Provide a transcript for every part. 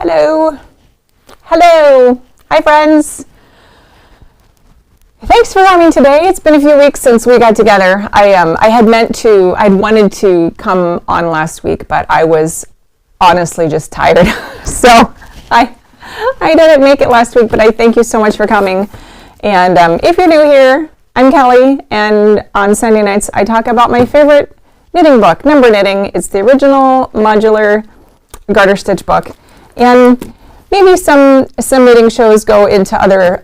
Hello. Hello. Hi, friends. Thanks for coming today. It's been a few weeks since we got together. I'd wanted to come on last week, but I was honestly just tired. So I didn't make it last week, but I thank you so much for coming. And if you're new here, I'm Kelly, and on Sunday nights I talk about my favorite knitting book, Number Knitting. It's the original modular garter stitch book. And maybe some knitting shows go into other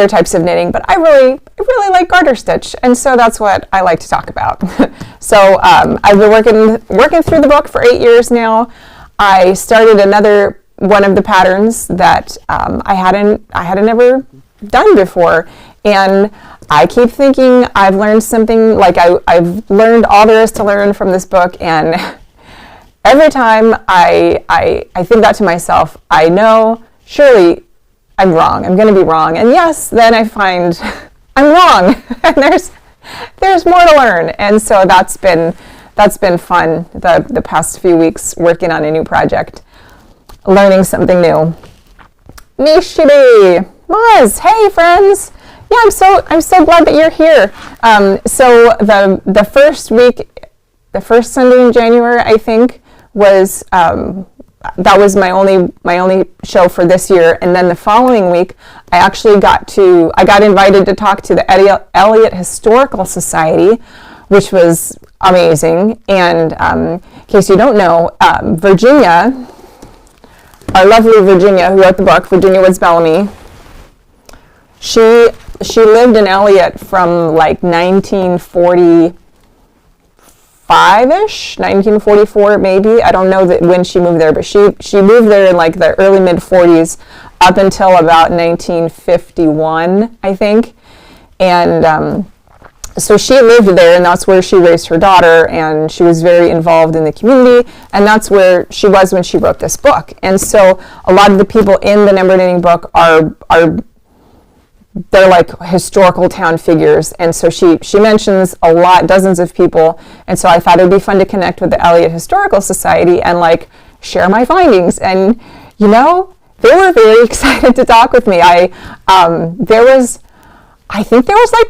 types of knitting, but I really like garter stitch, and so that's what I like to talk about. So I've been working through the book for 8 years now. I started another one of the patterns that I hadn't ever done before, and I keep thinking I've learned something, like I've learned all there is to learn from this book, and every time I think that to myself, I know surely I'm wrong. I'm going to be wrong. And yes, then I find I'm wrong. And there's more to learn. And so that's been fun the past few weeks working on a new project, learning something new. Mishibi, Maz, hey friends. Yeah, I'm so glad that you're here. So the first week, the first Sunday in January, I think, was that was my only show for this year, and then the following week I actually got invited to talk to the Elliot Historical Society, which was amazing. And in case you don't know, Virginia, our lovely Virginia, who wrote the book, Virginia Woods Bellamy, she lived in Elliot from like 1945-ish, 1944 maybe. I don't know when she moved there, but she moved there in like the early mid-40s up until about 1951, I think. And so she lived there, and that's where she raised her daughter, and she was very involved in the community, and that's where she was when she wrote this book. And so a lot of the people in the Number Knitting book they're like historical town figures, and so she mentions dozens of people, and so I thought it would be fun to connect with the Elliot Historical Society and like share my findings. And they were very excited to talk with me. I think there was like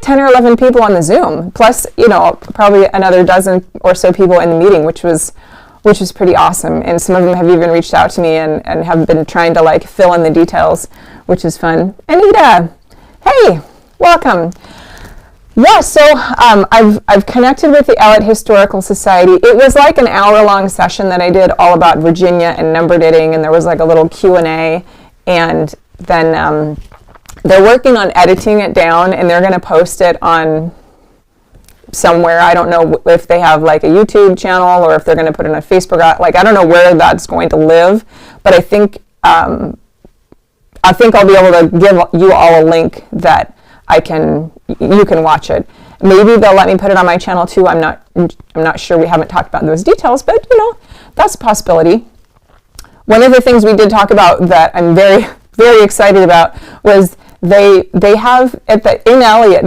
10 or 11 people on the Zoom, plus probably another dozen or so people in the meeting, which was pretty awesome. And some of them have even reached out to me and have been trying to like fill in the details, which is fun. Anita, hey, welcome. Yeah, so I've connected with the Elliot Historical Society. It was like an hour-long session that I did all about Virginia and number knitting, and there was like a little Q&A, and then they're working on editing it down, and they're going to post it on somewhere. I don't know if they have like a YouTube channel or if they're going to put it on Facebook. Like, I don't know where that's going to live, but I think I'll be able to give you all a link that you can watch it. Maybe they'll let me put it on my channel too. I'm not sure. We haven't talked about those details, but that's a possibility. One of the things we did talk about that I'm very, very excited about was they have in Elliot,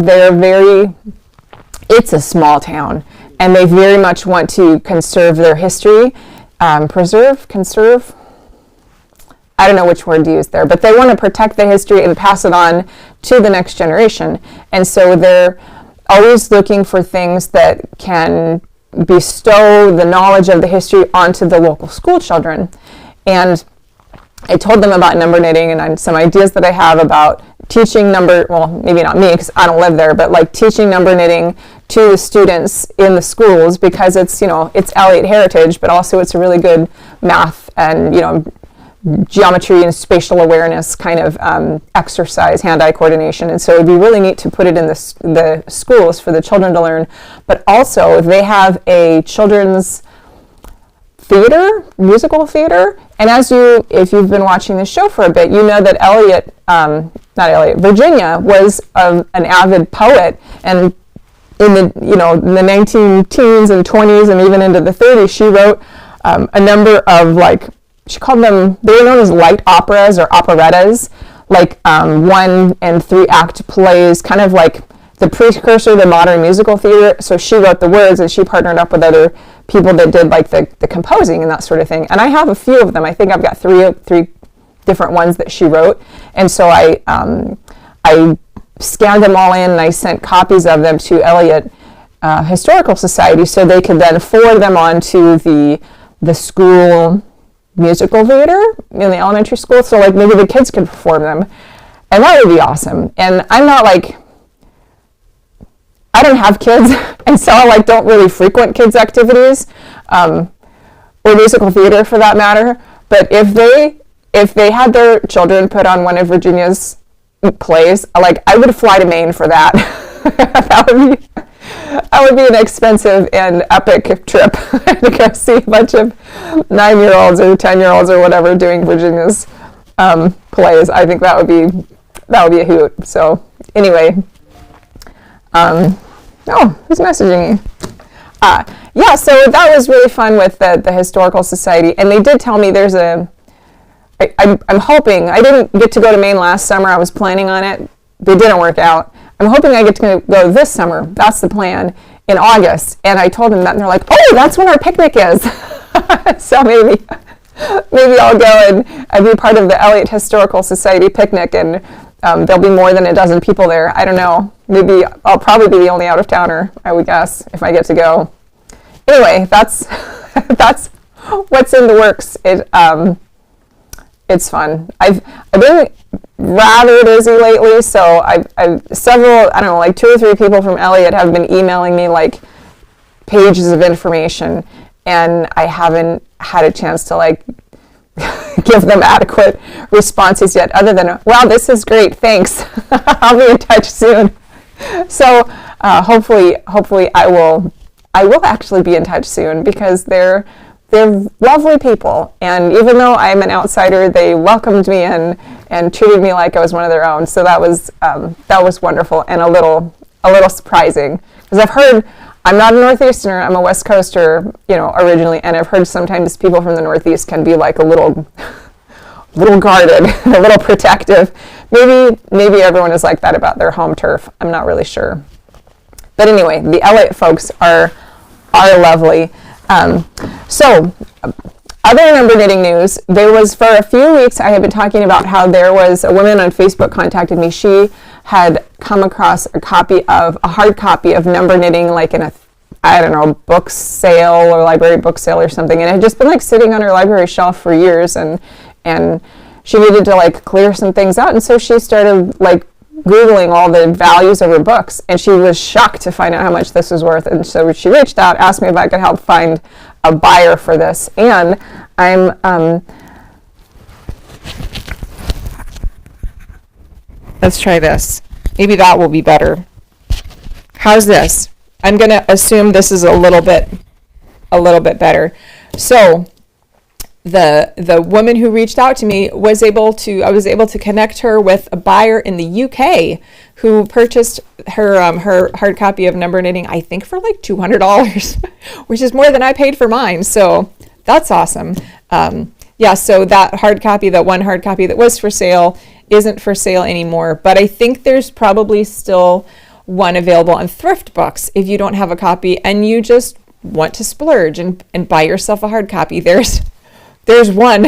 it's a small town, and they very much want to conserve their history, conserve. I don't know which word to use there, but they want to protect the history and pass it on to the next generation. And so they're always looking for things that can bestow the knowledge of the history onto the local school children. And I told them about number knitting and some ideas that I have about teaching maybe not me because I don't live there, but like teaching number knitting to the students in the schools, because it's Elliot heritage, but also it's a really good math and, geometry and spatial awareness kind of exercise, hand-eye coordination. And so it'd be really neat to put it in the schools for the children to learn. But also they have a children's musical theater. And if you've been watching this show for a bit, you know that Virginia was an avid poet, and in the 19-teens and 20s and even into the 30s, she wrote a number of she called them, they were known as light operas or operettas, like 1 and 3 act plays, kind of like the precursor to modern musical theater. So she wrote the words, and she partnered up with other people that did like the composing and that sort of thing. And I have a few of them. I think I've got three different ones that she wrote. And so I scanned them all in, and I sent copies of them to Elliot Historical Society, so they could then forward them on to the school musical theater in the elementary school. So like maybe the kids could perform them, and that would be awesome. And I'm not like, I don't have kids, and so I like don't really frequent kids' activities, or musical theater for that matter. But if they had their children put on one of Virginia's plays, like I would fly to Maine for that. That would be an expensive and epic trip to go see a bunch of 9-year-olds or 10-year-olds or whatever doing Virginia's plays. I think that would be a hoot. So anyway, who's messaging me? Yeah, so that was really fun with the Historical Society, and they did tell me there's I'm hoping, I didn't get to go to Maine last summer. I was planning on it. They didn't work out. I'm hoping I get to go this summer. That's the plan, in August. And I told them that, and they're like, oh, that's when our picnic is. So maybe I'll go and be part of the Elliot Historical Society picnic, and there'll be more than a dozen people there. I don't know. Maybe I'll probably be the only out-of-towner, I would guess, if I get to go. Anyway, that's what's in the works. It's fun. I've been rather busy lately, so I've several, I don't know, like 2 or 3 people from Elliot have been emailing me like pages of information, and I haven't had a chance to like give them adequate responses yet, other than, wow, this is great, thanks. I'll be in touch soon. So hopefully I will actually be in touch soon, because they're lovely people, and even though I'm an outsider, they welcomed me in and treated me like I was one of their own. So that was wonderful, and a little surprising, because I've heard, I'm not a Northeasterner, I'm a West Coaster, originally, and I've heard sometimes people from the Northeast can be like a little guarded, a little protective. Maybe everyone is like that about their home turf. I'm not really sure. But anyway, the Elliot folks are lovely. So, other number knitting news, there was, for a few weeks, I had been talking about how there was a woman on Facebook contacted me. She had come across a hard copy of number knitting, like in a book sale or library book sale or something, and it had just been like sitting on her library shelf for years, and she needed to like clear some things out, and so she started like Googling all the values of her books, and she was shocked to find out how much this was worth. And so she reached out, asked me if I could help find a buyer for this. And let's try this. Maybe that will be better. How's this? I'm going to assume this is a little bit better. So the woman who reached out to me I was able to connect her with a buyer in the UK who purchased her hard copy of number knitting, I think for like $200, which is more than I paid for mine. So that's awesome. So that one hard copy that was for sale isn't for sale anymore, but I think there's probably still one available on Thrift Books if you don't have a copy and you just want to splurge and buy yourself a hard copy. There's one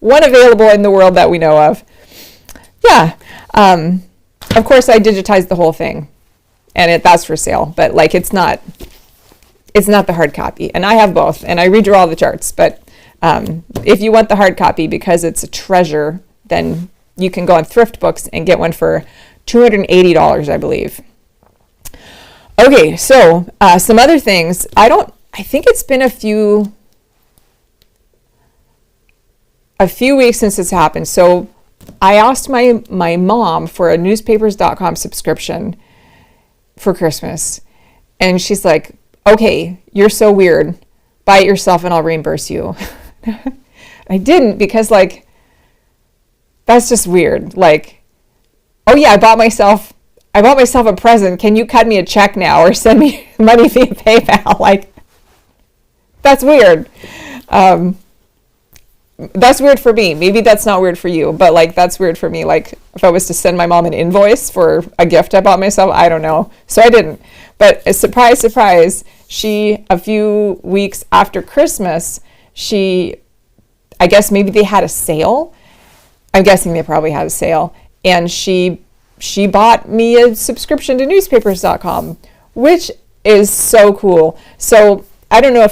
available in the world that we know of. Yeah. Of course, I digitized the whole thing, and that's for sale. But like, it's not the hard copy, and I have both, and I redraw all the charts. But if you want the hard copy because it's a treasure, then you can go on Thrift Books and get one for $280, I believe. Okay, so some other things. I think it's been a few weeks since this happened. So I asked my mom for a newspapers.com subscription for Christmas. And she's like, okay, you're so weird. Buy it yourself and I'll reimburse you. I didn't, because like, that's just weird. Like, oh yeah, I bought myself a present. Can you cut me a check now or send me money via PayPal? Like, that's weird. that's weird for me. Maybe that's not weird for you, but like that's weird for me. Like if I was to send my mom an invoice for a gift I bought myself, I don't know. So I didn't. But a surprise, surprise, a few weeks after Christmas, I guess maybe they had a sale. I'm guessing they probably had a sale. And she bought me a subscription to newspapers.com, which is so cool. So I don't know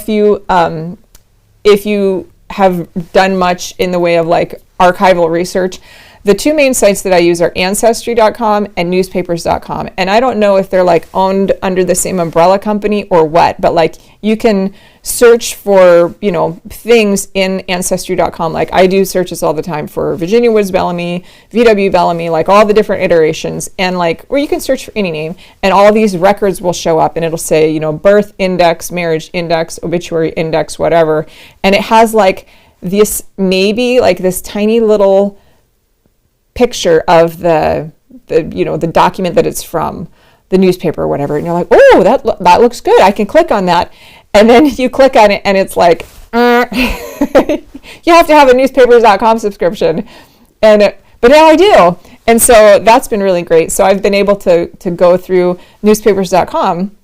if you have done much in the way of like archival research. The two main sites that I use are ancestry.com and newspapers.com. And I don't know if they're like owned under the same umbrella company or what, but like you can search for, things in ancestry.com. Like I do searches all the time for Virginia Woods Bellamy, VW Bellamy, like all the different iterations, and like, or you can search for any name and all these records will show up and it'll say, birth index, marriage index, obituary index, whatever. And it has like this, maybe like this tiny little picture of the document that it's from, the newspaper or whatever, and you're like, oh, that looks good, I can click on that. And then you click on it and it's like you have to have a newspapers.com subscription, but now I do. And so that's been really great. So I've been able to go through newspapers.com,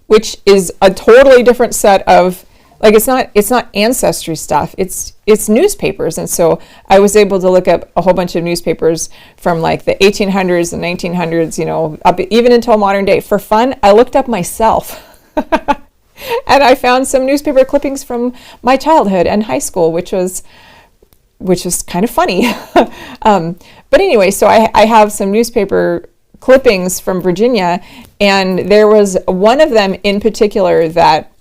which is a totally different set of, like, it's not ancestry stuff, it's newspapers. And so I was able to look up a whole bunch of newspapers from like the 1800s and 1900s, up even until modern day. For fun, I looked up myself and I found some newspaper clippings from my childhood and high school, which was kind of funny. But anyway, so I have some newspaper clippings from Virginia, and there was one of them in particular that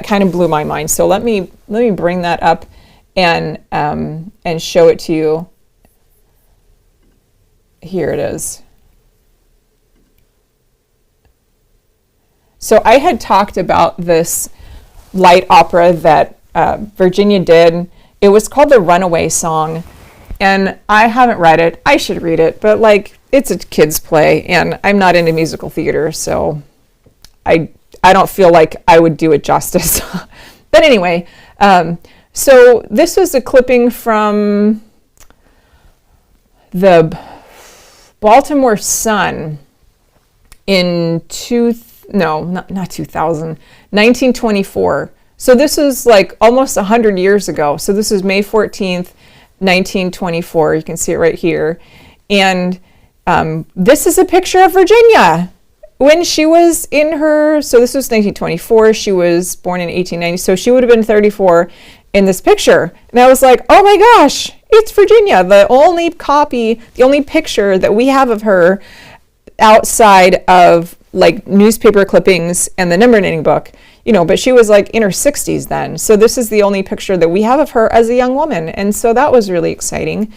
kind of blew my mind. So let me bring that up and show it to you. Here it is. So I had talked about this light opera that Virginia did. It was called The Runaway Song, and I haven't read it. I should read it, but like it's a kid's play, and I'm not into musical theater, so I don't feel like I would do it justice. But anyway, so this was a clipping from the Baltimore Sun in 1924. So this is like almost 100 years ago. So this is May 14th, 1924. You can see it right here. And this is a picture of Virginia when she was so this was 1924, she was born in 1890, so she would have been 34 in this picture. And I was like, oh my gosh, it's Virginia. The only picture that we have of her outside of like newspaper clippings and the number knitting book, but she was like in her 60s then. So this is the only picture that we have of her as a young woman. And so that was really exciting.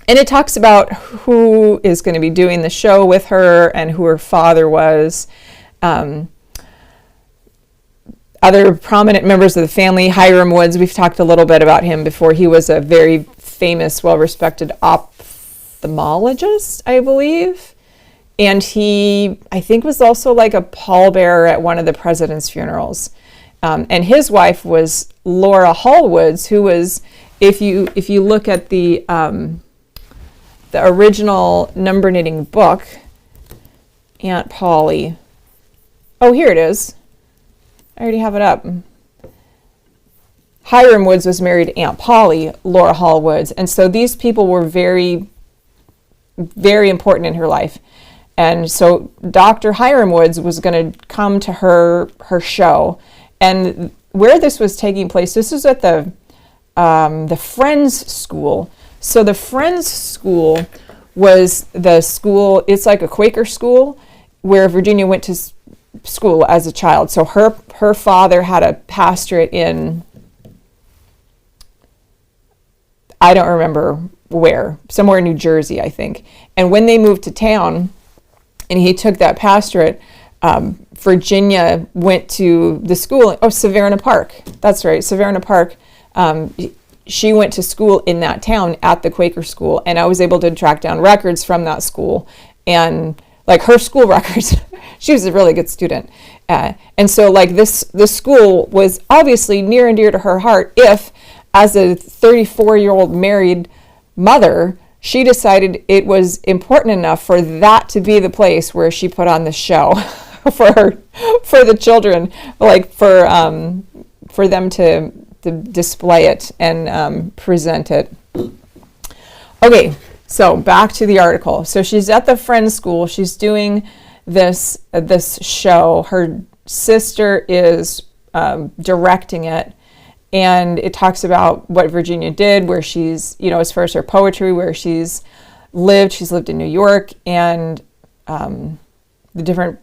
And it talks about who is going to be doing the show with her and who her father was. Other prominent members of the family, Hiram Woods, we've talked a little bit about him before. He was a very famous, well-respected ophthalmologist, I believe. And he, I think, was also like a pallbearer at one of the president's funerals. And his wife was Laura Hall Woods, who was, if you look at the original number knitting book, Aunt Polly. Oh, here it is. I already have it up. Hiram Woods was married to Aunt Polly, Laura Hall Woods. And so these people were very, very important in her life. And so Dr. Hiram Woods was going to come to her show. And where this was taking place, this was at the Friends School. So the Friends School was the school, it's like a Quaker school where Virginia went to school as a child. So her father had a pastorate in, I don't remember where, somewhere in New Jersey, I think. And when they moved to town and he took that pastorate, Virginia went to the school, Severna Park. That's right, Severna Park. She went to school in that town at the Quaker school, and I was able to track down records from that school and like her school records. She was a really good student. And so like this school was obviously near and dear to her heart if as a 34-year-old married mother, she decided it was important enough for that to be the place where she put on the show for the children, like for them to display it and present it. Okay, so back to the article. So she's at the friend's school. She's doing this show. Her sister is directing it, and it talks about what Virginia did, where she's, as far as her poetry, where she's lived in New York, and the different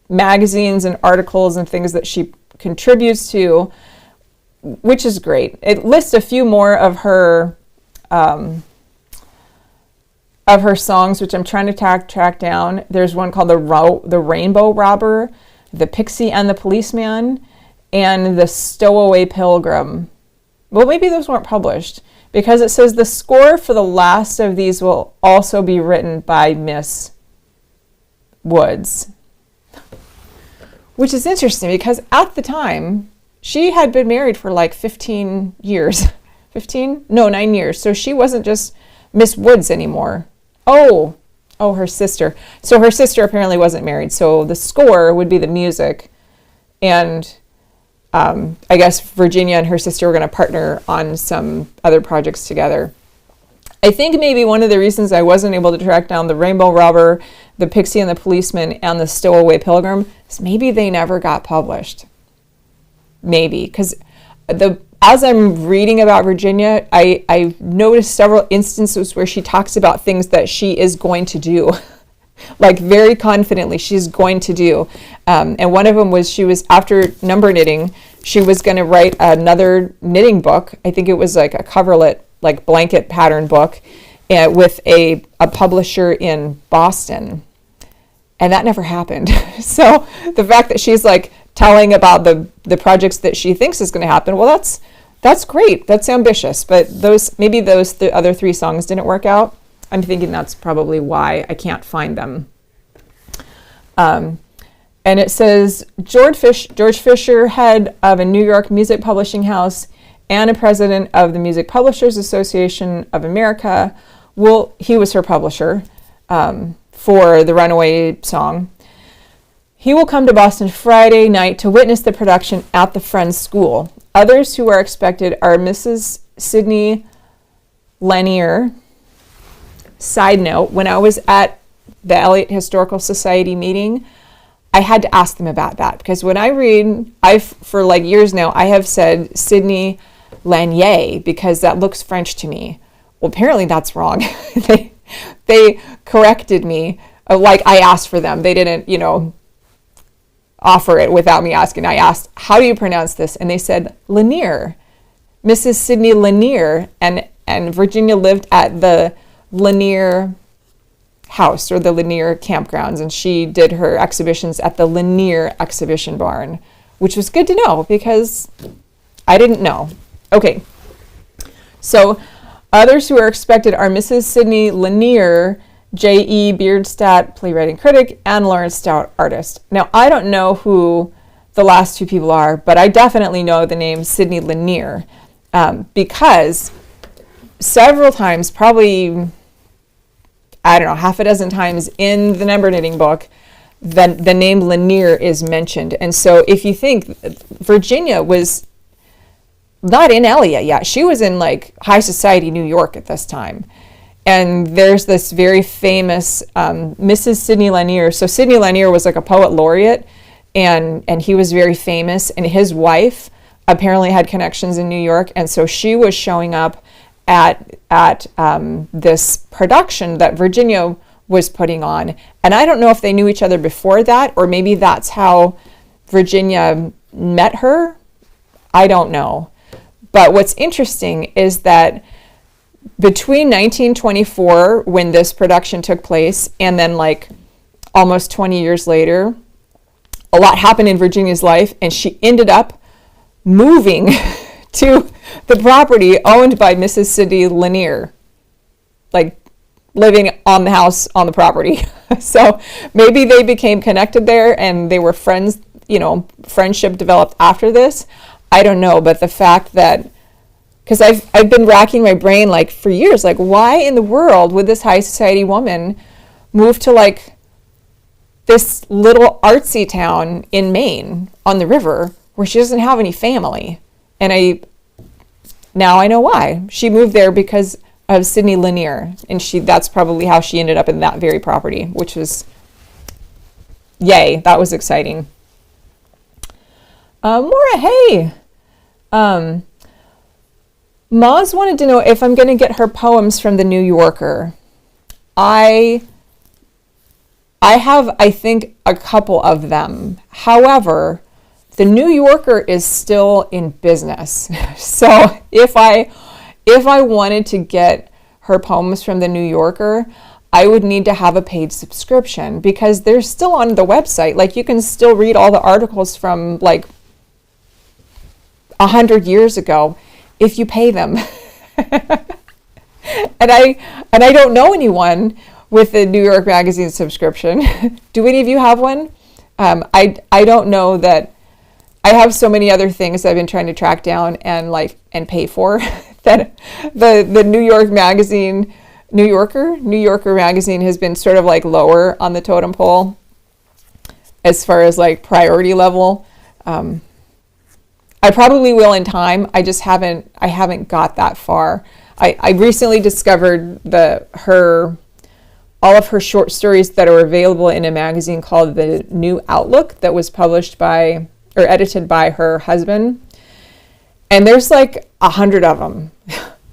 magazines and articles and things that she contributes to, which is great. It lists a few more of her songs, which I'm trying to track down. There's one called the Rainbow Robber, the Pixie and the Policeman, and the Stowaway Pilgrim. Well, maybe those weren't published, because it says the score for the last of these will also be written by Miss Woods, which is interesting because at the time she had been married for like 15 years. 9 years. So she wasn't just Miss Woods anymore. Oh, her sister. So her sister apparently wasn't married. So the score would be the music. And I guess Virginia and her sister were going to partner on some other projects together. I think maybe one of the reasons I wasn't able to track down the Rainbow Robber, the Pixie and the Policeman, and the Stowaway Pilgrim is maybe they never got published. Maybe, because as I'm reading about Virginia, I noticed several instances where she talks about things that she is going to do, like very confidently she's going to do. And one of them was she was, after number knitting, she was going to write another knitting book. I think it was like a coverlet, like blanket pattern book, with a publisher in Boston. And that never happened. So the fact that she's like telling about the projects that she thinks is going to happen, well, that's great. That's ambitious. But maybe those other 3 songs didn't work out. I'm thinking that's probably why I can't find them. And it says George Fisher, head of a New York music publishing house and a president of the Music Publishers Association of America, he was her publisher for the Runaway song. He will come to Boston Friday night to witness the production at the Friends School. Others who are expected are Mrs. Sidney Lanier. Side note, when I was at the Elliot Historical Society meeting, I had to ask them about that, because when I read, for like years now, I have said Sidney Lanier because that looks French to me. Well, apparently that's wrong. They corrected me. Like I asked for them. They didn't, offer it without me asking. I asked, how do you pronounce this? And they said Lanier, Mrs. Sidney Lanier. And Virginia lived at the Lanier house or the Lanier campgrounds, and she did her exhibitions at the Lanier exhibition barn, which was good to know because I didn't know. Okay, so others who are expected are Mrs. Sidney Lanier, J.E. Beardstadt, playwright and critic, and Lawrence Stout, artist. Now, I don't know who the last 2 people are, but I definitely know the name Sidney Lanier because several times, probably, I don't know, half a dozen times in the number knitting book, the name Lanier is mentioned. And so if you think Virginia was not in Elliot yet, she was in like high society New York at this time. And there's this very famous Mrs. Sidney Lanier. So Sidney Lanier was like a poet laureate, and he was very famous. And his wife apparently had connections in New York, and so she was showing up at this production that Virginia was putting on. And I don't know if they knew each other before that, or maybe that's how Virginia met her. I don't know. But what's interesting is that between 1924, when this production took place, and then like almost 20 years later, a lot happened in Virginia's life, and she ended up moving to the property owned by Mrs. Sidney Lanier, like living on the house on the property. So maybe they became connected there and they were friends, friendship developed after this. I don't know, but the fact that because I've been racking my brain like for years, like why in the world would this high society woman move to like this little artsy town in Maine on the river where she doesn't have any family? And now I know why. She moved there because of Sidney Lanier, and that's probably how she ended up in that very property, which was, yay, that was exciting. Maura, hey. Moz wanted to know if I'm going to get her poems from the New Yorker. I have, I think, a couple of them. However, the New Yorker is still in business. So if I wanted to get her poems from the New Yorker, I would need to have a paid subscription because they're still on the website. Like you can still read all the articles from like 100 years ago if you pay them. And I don't know anyone with a New York Magazine subscription. Do any of you have one? I don't know that. I have so many other things I've been trying to track down and pay for that the New Yorker magazine has been sort of like lower on the totem pole as far as like priority level. I probably will in time. I just haven't got that far. I recently discovered all of her short stories that are available in a magazine called The New Outlook that was published by or edited by her husband. And there's like 100 of them.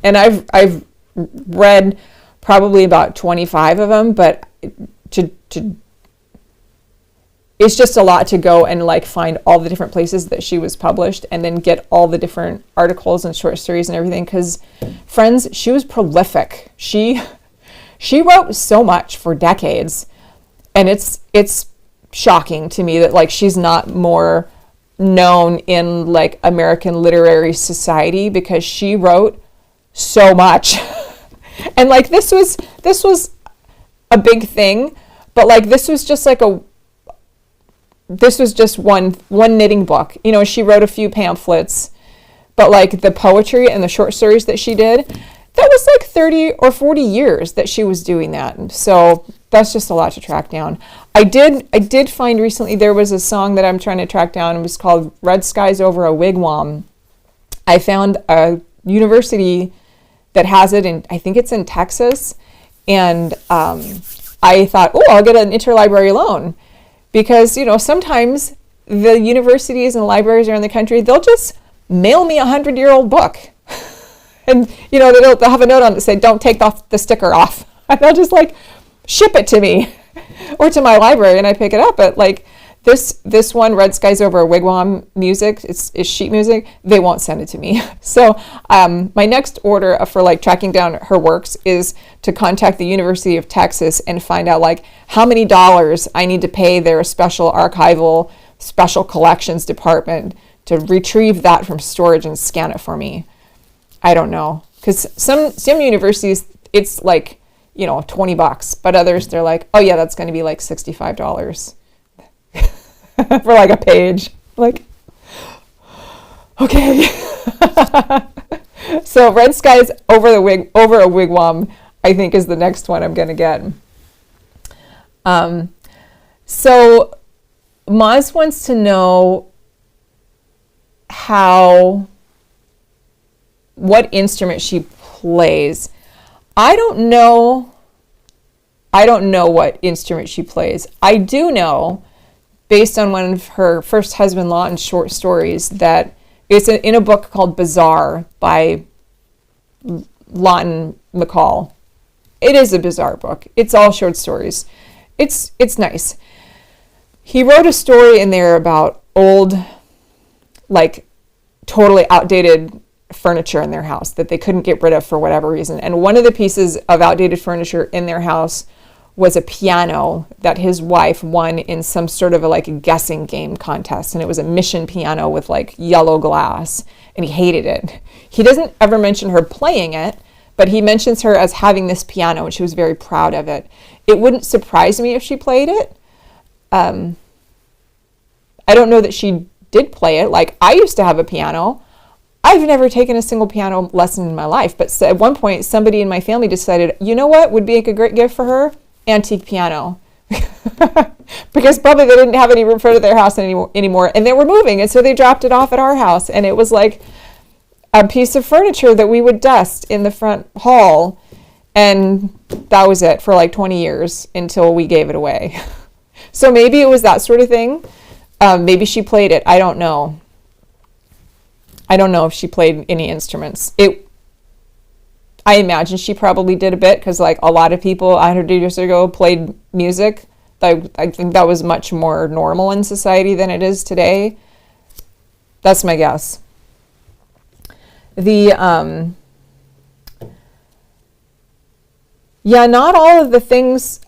And I've read probably about 25 of them, but it's just a lot to go and like find all the different places that she was published and then get all the different articles and short stories and everything. Because friends, she was prolific. She wrote so much for decades, and it's shocking to me that like she's not more known in like American literary society because she wrote so much. And like this was a big thing, but like this was just one knitting book. You know, she wrote a few pamphlets, but like the poetry and the short stories that she did, that was like 30 or 40 years that she was doing that. So that's just a lot to track down. I did find recently there was a song that I'm trying to track down. It was called Red Skies Over a Wigwam. I found a university that has it, and I think it's in Texas. And I thought, oh, I'll get an interlibrary loan. Because, you know, sometimes the universities and libraries around the country, they'll just mail me a 100-year-old book. And, you know, they'll have a note on it that say, don't take the sticker off. And they'll just like ship it to me or to my library and I pick it up. But like this one, Red Skies Over a Wigwam music, it's sheet music, they won't send it to me. So my next order for like tracking down her works is to contact the University of Texas and find out like how many dollars I need to pay their special archival, special collections department to retrieve that from storage and scan it for me. I don't know, because some universities, it's like, you know, $20, but others, they're like, oh yeah, that's going to be like $65 for like a page. Like, okay. So Red Skies Over a Wigwam, I think is the next one I'm going to get. So Moz wants to know what instrument she plays. I don't know what instrument she plays. I do know, based on one of her first husband Lawton's short stories, that it's in a book called Bizarre by Lawton McCall. It is a bizarre book. It's all short stories. It's nice. He wrote a story in there about old, like totally outdated furniture in their house that they couldn't get rid of for whatever reason. And one of the pieces of outdated furniture in their house was a piano that his wife won in some sort of a guessing game contest. And it was a mission piano with like yellow glass, and he hated it. He doesn't ever mention her playing it, but he mentions her as having this piano, and she was very proud of it. It wouldn't surprise me if she played it. I don't know that she did play it. Like, I used to have a piano. I've never taken a single piano lesson in my life, but at one point somebody in my family decided, you know what would be a great gift for her? Antique piano. Because probably they didn't have any room for their house anymore, and they were moving, and so they dropped it off at our house, and it was like a piece of furniture that we would dust in the front hall, and that was it for like 20 years until we gave it away. So maybe it was that sort of thing. Maybe she played it. I don't know. I don't know if she played any instruments. I imagine she probably did a bit, because like a lot of people 100 years ago played music. I think that was much more normal in society than it is today. That's my guess. Not all of the things.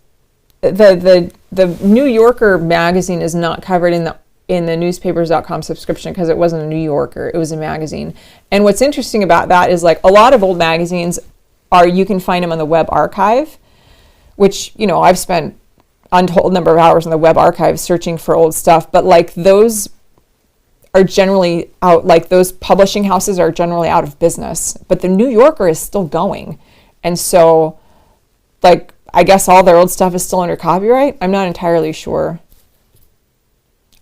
The New Yorker magazine is not covered in the newspapers.com subscription because it wasn't a New Yorker, it was a magazine. And what's interesting about that is like a lot of old magazines you can find them on the web archive, which, I've spent untold number of hours in the web archive searching for old stuff, but like those are generally out, like those publishing houses are generally out of business, but the New Yorker is still going. And so like, I guess all their old stuff is still under copyright. I'm not entirely sure.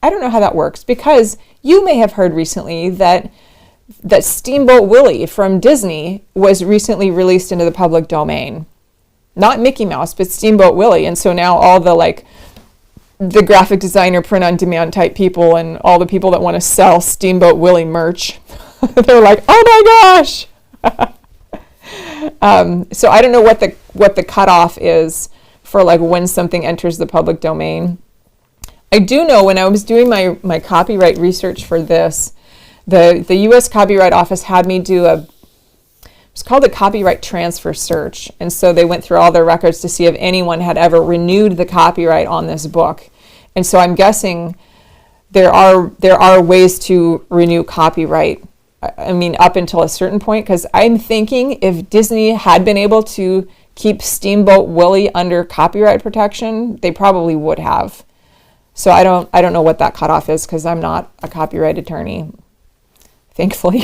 I don't know how that works, because you may have heard recently that Steamboat Willie from Disney was recently released into the public domain. Not Mickey Mouse, but Steamboat Willie. And so now all the graphic designer, print on demand type people and all the people that want to sell Steamboat Willie merch, they're like, oh my gosh. So I don't know what the cutoff is for like when something enters the public domain. I do know when I was doing my copyright research for this, the U.S. Copyright Office had me do it's called a copyright transfer search. And so they went through all their records to see if anyone had ever renewed the copyright on this book. And so I'm guessing there are ways to renew copyright. I mean, up until a certain point, because I'm thinking if Disney had been able to keep Steamboat Willie under copyright protection, they probably would have. So I don't know what that cutoff is, because I'm not a copyright attorney, thankfully.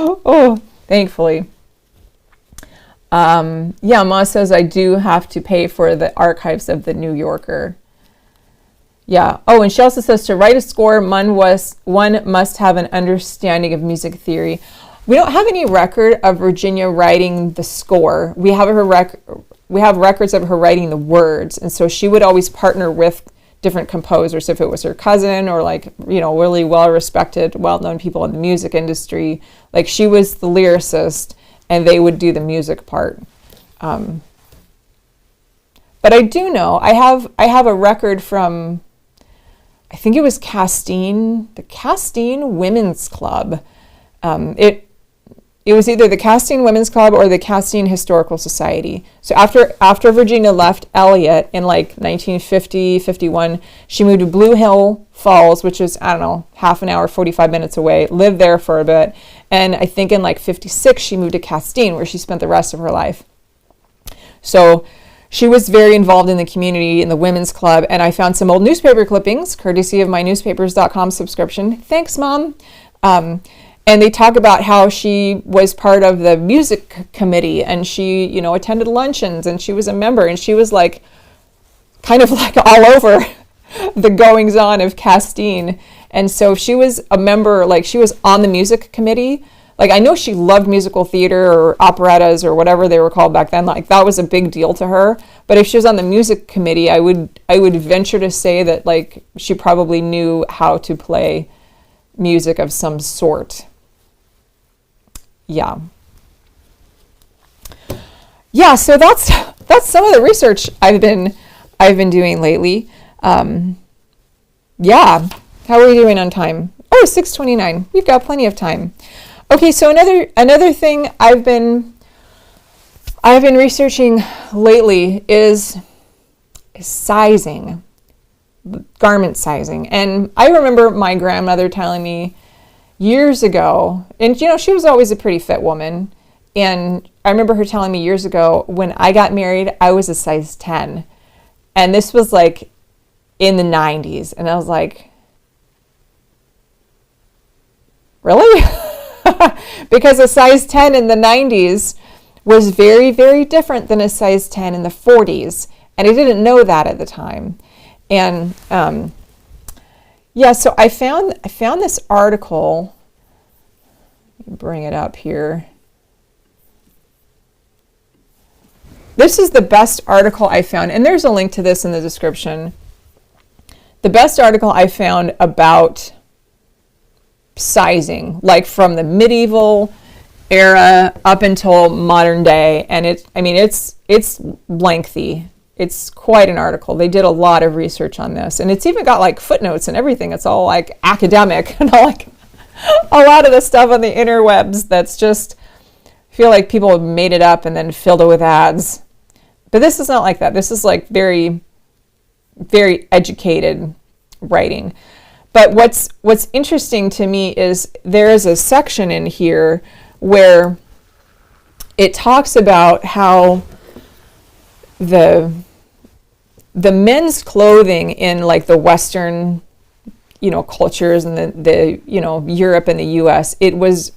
Oh, thankfully. Ma says I do have to pay for the archives of the New Yorker. Yeah. Oh, and she also says to write a score, one must have an understanding of music theory. We don't have any record of Virginia writing the score. We have records of her writing the words, and so she would always partner with different composers if it was her cousin or like, really well-respected, well-known people in the music industry. Like she was the lyricist and they would do the music part. But I do know, I have a record from, I think it was Castine, the Castine Women's Club. It was either the Castine Women's Club or the Castine Historical Society. So after Virginia left Elliot in like 1950, 51, she moved to Blue Hill Falls, which is, I don't know, half an hour, 45 minutes away, lived there for a bit. And I think in like 56, she moved to Castine, where she spent the rest of her life. So she was very involved in the community, in the women's club, and I found some old newspaper clippings, courtesy of my newspapers.com subscription. Thanks, Mom. And they talk about how she was part of the music committee, and she, attended luncheons, and she was a member, and she was like, kind of like all over the goings on of Castine. And so she was a member, like she was on the music committee. Like I know she loved musical theater or operettas or whatever they were called back then. Like that was a big deal to her. But if she was on the music committee, I would venture to say that like she probably knew how to play music of some sort. Yeah, so that's some of the research I've been doing lately. How are we doing on time? Oh, 6:29. We've got plenty of time. Okay, so another thing I've been researching lately is sizing, garment sizing. And I remember my grandmother telling me years ago, and she was always a pretty fit woman, and I remember her telling me years ago, when I got married, I was a size 10, and this was like in the 90s, and I was like, really? Because a size 10 in the 90s was very, very different than a size 10 in the 40s. And I didn't know that at the time. And yeah, so I found this article. Let me bring it up here. This is the best article I found, and there's a link to this in the description. The best article I found about sizing, like from the medieval era up until modern day, and it's lengthy. It's quite an article. They did a lot of research on this, and it's even got like footnotes and everything. It's all like academic, and all like a lot of the stuff on the interwebs that's just, I feel like people have made it up and then filled it with ads. But this is not like that. This is like very, very educated writing. But what's interesting to me is there is a section in here where it talks about how the men's clothing in like the Western, cultures and the Europe and the US, it was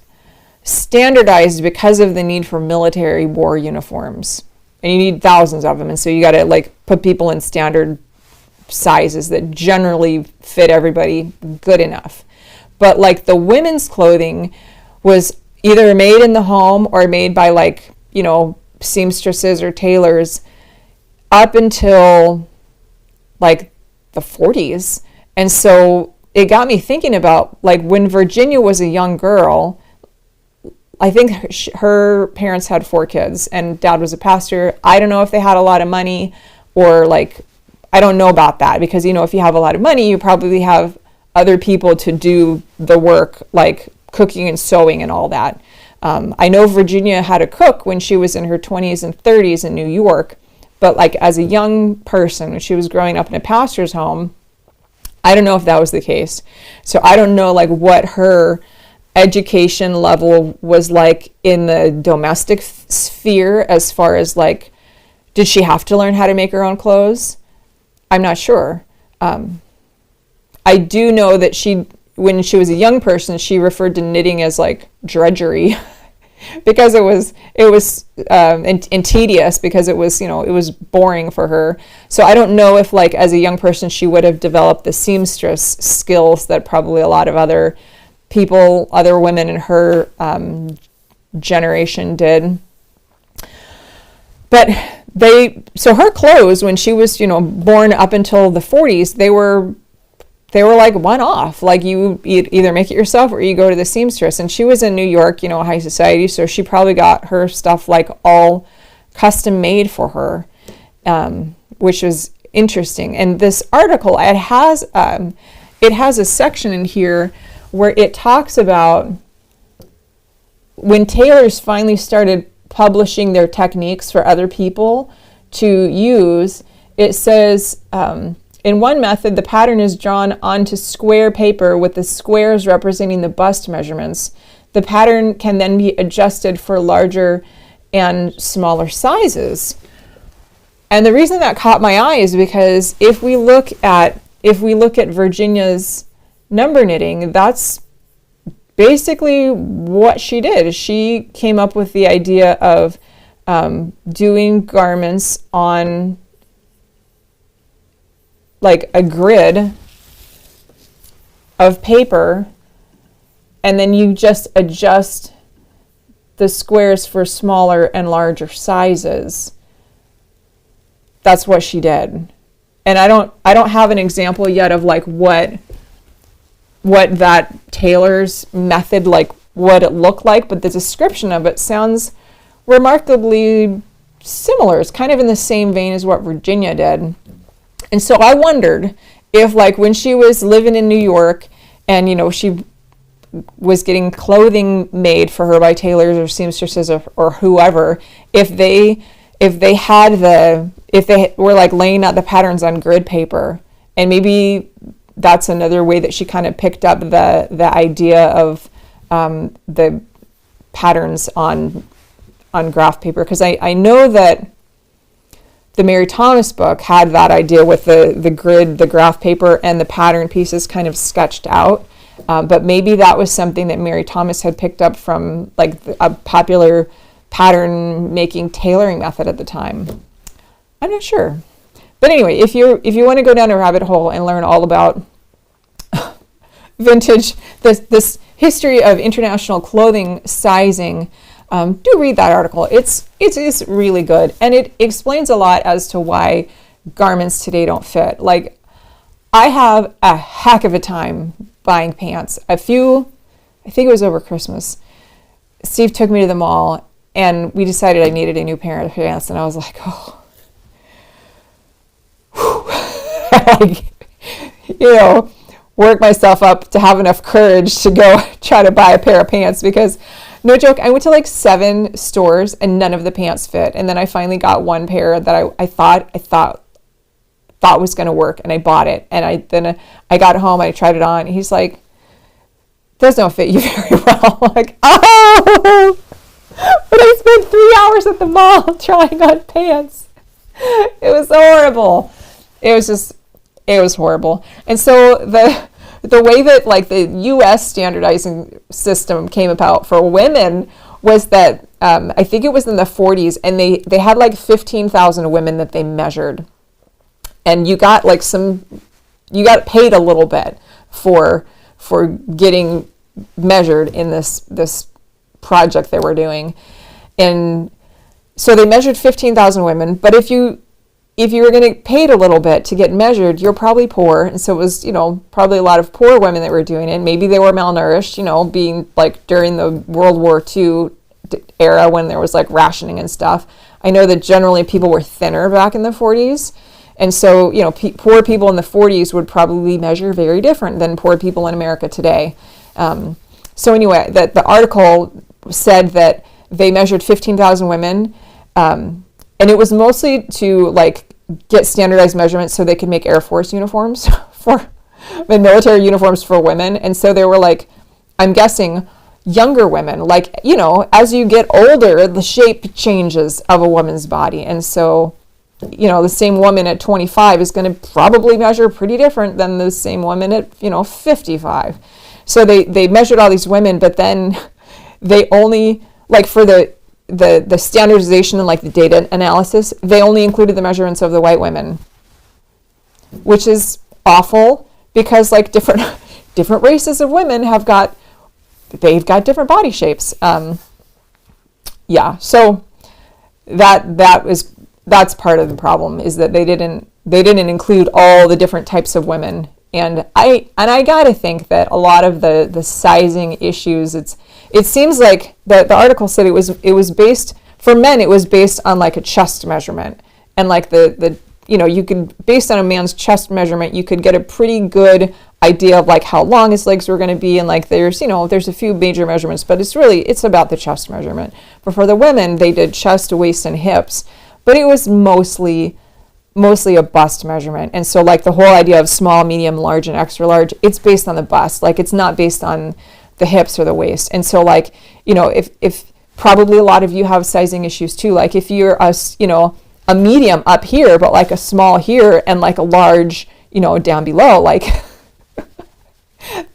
standardized because of the need for military war uniforms. And you need thousands of them. And so you got to like put people in standard sizes that generally fit everybody good enough. But like the women's clothing was either made in the home or made by like, seamstresses or tailors up until like the 40s. And so it got me thinking about like when Virginia was a young girl, I think her parents had 4 kids and dad was a pastor. I don't know if they had a lot of money or like, I don't know about that because, if you have a lot of money, you probably have other people to do the work like cooking and sewing and all that. I know Virginia had a cook when she was in her 20s and 30s in New York, but like as a young person, when she was growing up in a pastor's home, I don't know if that was the case. So I don't know like what her education level was like in the domestic sphere as far as like, did she have to learn how to make her own clothes? I'm not sure. I do know that when she was a young person, she referred to knitting as like drudgery because it was and tedious because it was, it was boring for her. So I don't know if like as a young person, she would have developed the seamstress skills that probably a lot of other women in her generation did. But so her clothes when she was, born up until the 40s, they were like one off. Like you either make it yourself or you go to the seamstress. And she was in New York, high society, so she probably got her stuff like all custom made for her, which was interesting. And this article, it has a section in here where it talks about when tailors finally started publishing their techniques for other people to use. It says, in one method, the pattern is drawn onto square paper with the squares representing the bust measurements. The pattern can then be adjusted for larger and smaller sizes. And the reason that caught my eye is because if we look at Virginia's number knitting, that's basically what she did. She came up with the idea of doing garments on like a grid of paper, and then you just adjust the squares for smaller and larger sizes. That's what she did. And I don't have an example yet of like what that tailor's method, like what it looked like, but the description of it sounds remarkably similar. It's kind of in the same vein as what Virginia did. And so I wondered if like when she was living in New York and, she was getting clothing made for her by tailors or seamstresses or whoever, if they were like laying out the patterns on grid paper, and maybe that's another way that she kind of picked up the idea of the patterns on graph paper. Because I know that the Mary Thomas book had that idea with the grid, the graph paper, and the pattern pieces kind of sketched out. But maybe that was something that Mary Thomas had picked up from like a popular pattern making tailoring method at the time. I'm not sure. But anyway, if you want to go down a rabbit hole and learn all about vintage, this history of international clothing sizing, do read that article. It's really good, and it explains a lot as to why garments today don't fit. Like, I have a heck of a time buying pants. I think it was over Christmas, Steve took me to the mall and we decided I needed a new pair of pants, and I was like, oh, like, work myself up to have enough courage to go try to buy a pair of pants, because no joke, I went to like 7 stores and none of the pants fit. And then I finally got one pair that I thought was going to work, and I bought it. And I got home, I tried it on, and he's like, those don't fit you very well. I'm like, oh, but I spent 3 hours at the mall trying on pants. It was horrible. It was horrible. And so the way that like the U.S. standardizing system came about for women was that I think it was in the 40s, and they had like 15,000 women that they measured, and you got paid a little bit for getting measured in this project they were doing. And so they measured 15,000 women, but if you were going to get paid a little bit to get measured, you're probably poor. And so it was, probably a lot of poor women that were doing it. Maybe they were malnourished, being like during the World War II era when there was like rationing and stuff. I know that generally people were thinner back in the 40s. And so, poor people in the 40s would probably measure very different than poor people in America today. So anyway, the article said that they measured 15,000 women, and it was mostly to like get standardized measurements so they could make Air Force uniforms and military uniforms for women. And so they were like, I'm guessing younger women, like, as you get older, the shape changes of a woman's body. And so, the same woman at 25 is going to probably measure pretty different than the same woman at, 55. So they measured all these women, but then they only, like for the standardization and like the data analysis, they only included the measurements of the white women, which is awful, because like different races of women they've got different body shapes. So that's part of the problem, is that they didn't include all the different types of women. And I gotta think that a lot of the sizing issues, it seems like the article said it was based, for men, it was based on like a chest measurement. And like you could, based on a man's chest measurement, you could get a pretty good idea of like how long his legs were going to be. And like there's a few major measurements, but it's about the chest measurement. But for the women, they did chest, waist, and hips, but it was mostly a bust measurement. And so like the whole idea of small, medium, large, and extra large, it's based on the bust. Like it's not based on the hips or the waist. And so like, if probably a lot of you have sizing issues too, like if you're a medium up here, but like a small here and like a large, down below, like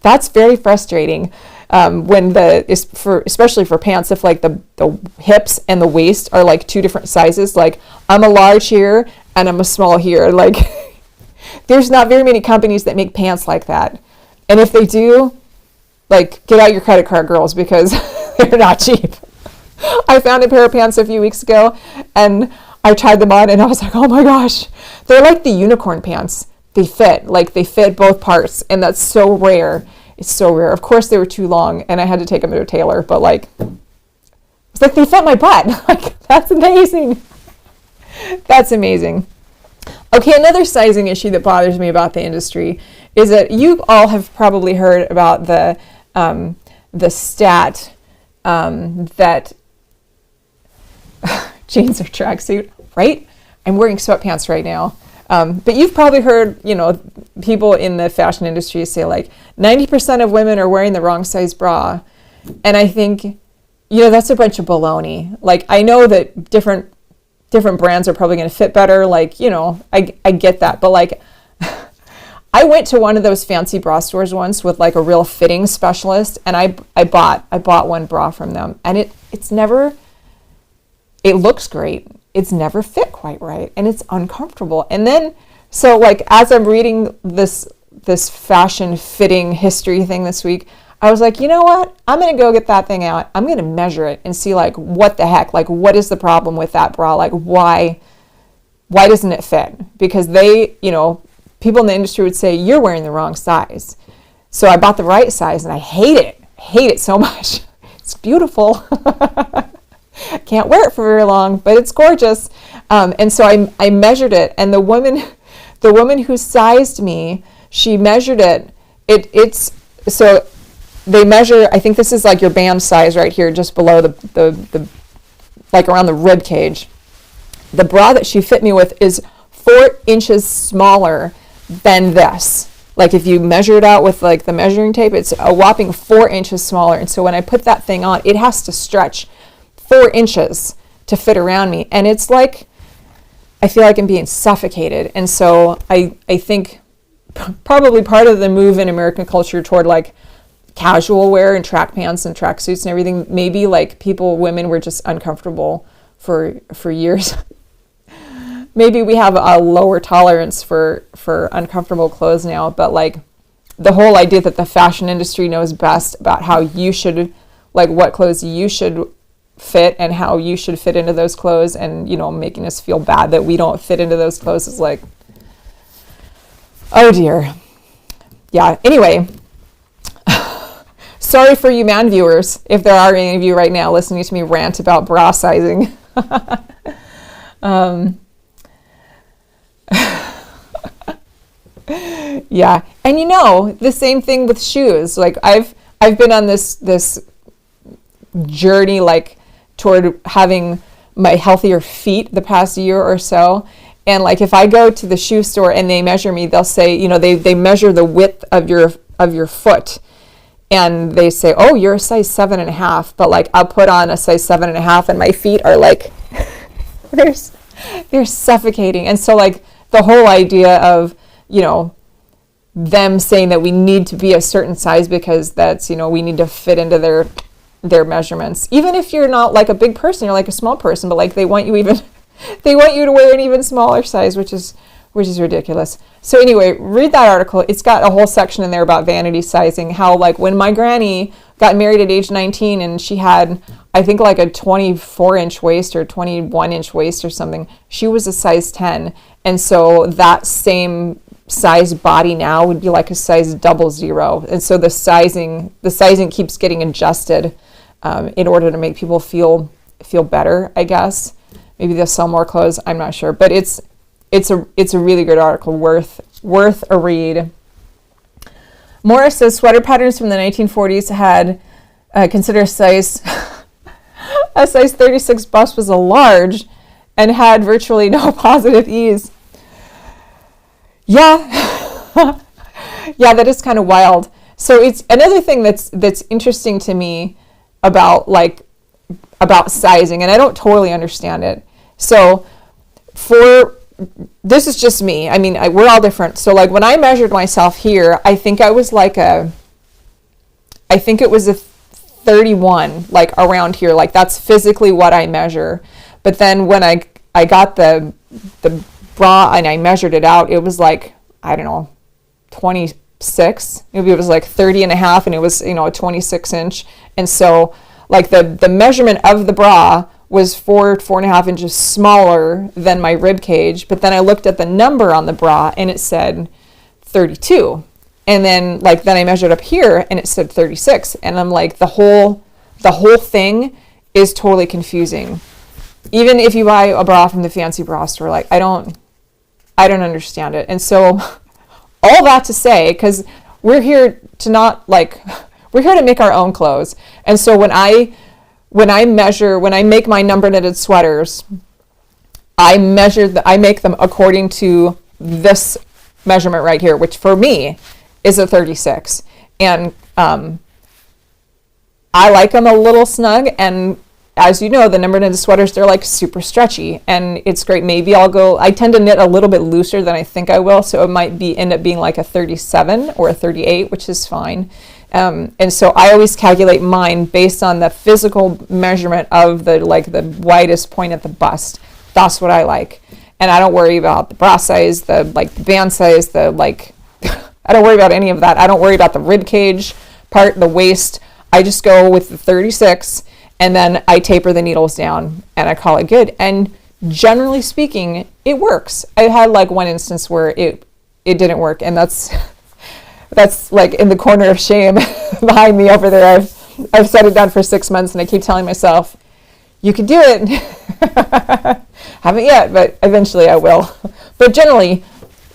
that's very frustrating. When especially for pants, if like the hips and the waist are like two different sizes, like I'm a large here and I'm a small here, like there's not very many companies that make pants like that. And if they do, like, get out your credit card, girls, because they're not cheap. I found a pair of pants a few weeks ago and I tried them on and I was like, oh my gosh, they're like the unicorn pants. They fit both parts, and that's so rare. It's so rare. Of course, they were too long, and I had to take them to a tailor. But like, it's like they fit my butt. Like, that's amazing. That's amazing. Okay, another sizing issue that bothers me about the industry is that you all have probably heard about the stat that jeans are tracksuit, right? I'm wearing sweatpants right now. But you've probably heard, people in the fashion industry say like 90% of women are wearing the wrong size bra. And I think, that's a bunch of baloney. Like, I know that different brands are probably going to fit better. Like, I get that. But like, I went to one of those fancy bra stores once with like a real fitting specialist, and I bought one bra from them, and it looks great. It's never fit quite right, and it's uncomfortable. And then, so like as I'm reading this fashion fitting history thing this week, I was like, you know what? I'm going to go get that thing out. I'm going to measure it and see like what the heck, like what is the problem with that bra? Like why doesn't it fit? Because they, people in the industry would say, you're wearing the wrong size. So I bought the right size, and I hate it so much. It's beautiful. Can't wear it for very long, but it's gorgeous. And so I measured it, and the woman who sized me, she measured it. So they measure, I think this is like your band size right here, just below the like around the rib cage. The bra that she fit me with is 4 inches smaller than this. Like if you measure it out with like the measuring tape, it's a whopping 4 inches smaller. And so when I put that thing on, it has to stretch 4 inches to fit around me. And it's like, I feel like I'm being suffocated. And so I think probably part of the move in American culture toward like casual wear and track pants and track suits and everything, maybe like women were just uncomfortable for years. Maybe we have a lower tolerance for uncomfortable clothes now, but like the whole idea that the fashion industry knows best about how you should, like what clothes you should fit and how you should fit into those clothes, and making us feel bad that we don't fit into those clothes is like, oh dear. Yeah, anyway, sorry for you man viewers, if there are any of you right now listening to me rant about bra sizing. Yeah, and the same thing with shoes. Like I've been on this journey like toward having my healthier feet the past year or so. And like if I go to the shoe store and they measure me, they'll say, they measure the width of your foot, and they say, oh, you're a size 7.5. But like I'll put on a size 7.5, and my feet are like they're suffocating. And so like the whole idea of them saying that we need to be a certain size because that's we need to fit into their measurements, even if you're not like a big person, you're like a small person, but like they want you to wear an even smaller size, which is ridiculous. So anyway, read that article. It's got a whole section in there about vanity sizing, how like when my granny got married at age 19 and she had, I think like a 24-inch waist or 21-inch waist or something, she was a size 10. And so that same size body now would be like a size 00. And so the sizing keeps getting adjusted in order to make people feel better, I guess. Maybe they'll sell more clothes, I'm not sure. But it's a really good article, worth a read. Morris says sweater patterns from the 1940s had considered a size 36 bust was a large and had virtually no positive ease. Yeah, yeah, that is kind of wild. So it's another thing that's interesting to me about sizing, and I don't totally understand it. So this is just me. I mean, we're all different. So like when I measured myself here, I think it was a 31, like around here. Like that's physically what I measure. But then when I got the bra and I measured it out, it was like, I don't know, 26. Maybe it was like 30 and a half, and it was, a 26-inch. And so like the measurement of the bra was 4.5 inches smaller than my rib cage. But then I looked at the number on the bra and it said 32. And then I measured up here and it said 36. And I'm like, the whole thing is totally confusing. Even if you buy a bra from the fancy bra store, like I don't understand it. And so all that to say, because we're here to make our own clothes. And so when I make my number knitted sweaters, I make them according to this measurement right here, which for me is a 36. And I like them a little snug, and as you know, the number knitted sweaters, they're like super stretchy, and it's great. Maybe I tend to knit a little bit looser than I think I will, so it might end up being like a 37 or a 38, which is fine. And so I always calculate mine based on the physical measurement of the widest point at the bust. That's what I like. And I don't worry about the bra size, the band size, I don't worry about any of that. I don't worry about the rib cage part, the waist. I just go with the 36, and then I taper the needles down, and I call it good. And generally speaking, it works. I had like one instance where it didn't work, and that's like in the corner of shame behind me over there. I've set it down for 6 months, and I keep telling myself, you can do it. Haven't yet, but eventually I will. But generally,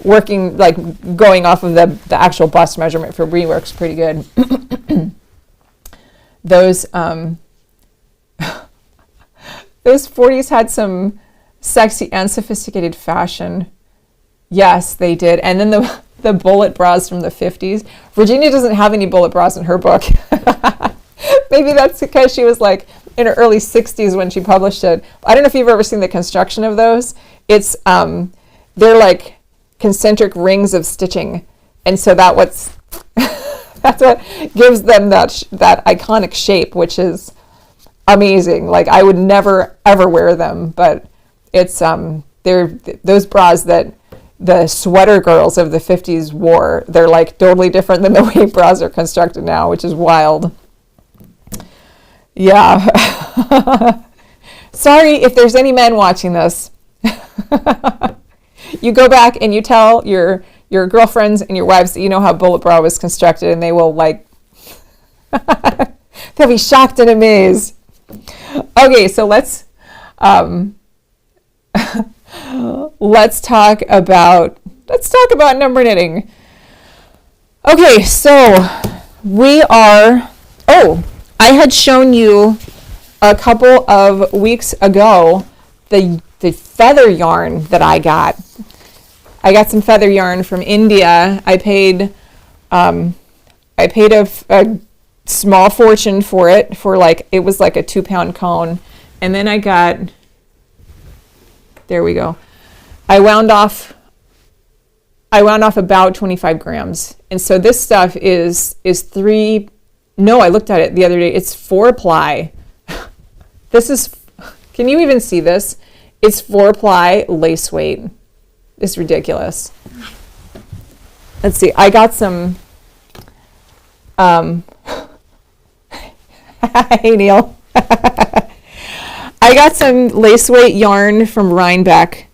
going off of the actual bust measurement for me works pretty good. Those 40s had some sexy and sophisticated fashion. Yes, they did. And then the bullet bras from the 50s. Virginia doesn't have any bullet bras in her book. Maybe that's because she was like in her early 60s when she published it. I don't know if you've ever seen the construction of those. It's they're like concentric rings of stitching, and so that's what gives them that iconic shape, which is amazing. Like, I would never ever wear them, but it's they're those bras that the sweater girls of the 50s wore. They're like totally different than the way bras are constructed now, which is wild. Yeah. Sorry if there's any men watching this. You go back and you tell your girlfriends and your wives that you know how bullet bra was constructed, and they will they'll be shocked and amazed. Okay, so let's talk about number knitting. Okay, so I had shown you a couple of weeks ago the feather yarn that I got. I got some feather yarn from India. I paid a small fortune for it, it was like a 2-pound cone. And then I got, there we go. I wound off about 25 grams. And so this stuff is I looked at it the other day. It's 4-ply. Can you even see this? It's 4-ply lace weight. It's ridiculous. Let's see. I got some, hey Neil. I got some lace weight yarn from Rhinebeck,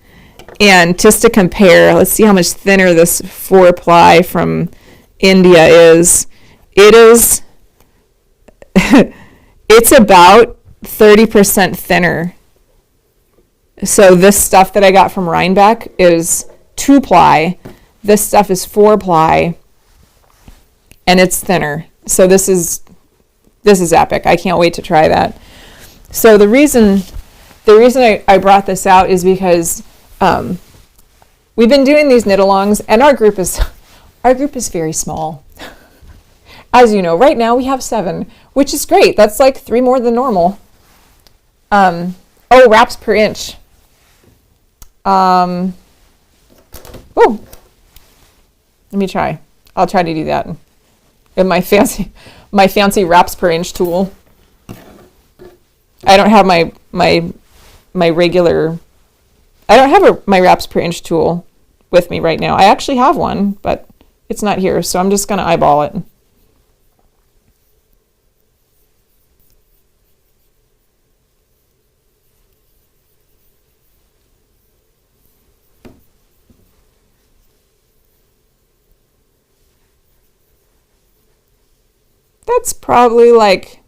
and just to compare, let's see how much thinner this 4-ply from India is. It's about 30% thinner. So this stuff that I got from Rhinebeck is 2-ply. This stuff is 4-ply, and it's thinner. So this is epic. I can't wait to try that. So the reason I brought this out is because we've been doing these knit-alongs, and our group is very small. As you know, right now we have 7, which is great. That's like 3 more than normal. Wraps per inch. Let me try. I'll try to do that in my fancy wraps per inch tool. I don't have my regular. I don't have my wraps per inch tool with me right now. I actually have one, but it's not here, so I'm just gonna eyeball it. That's probably like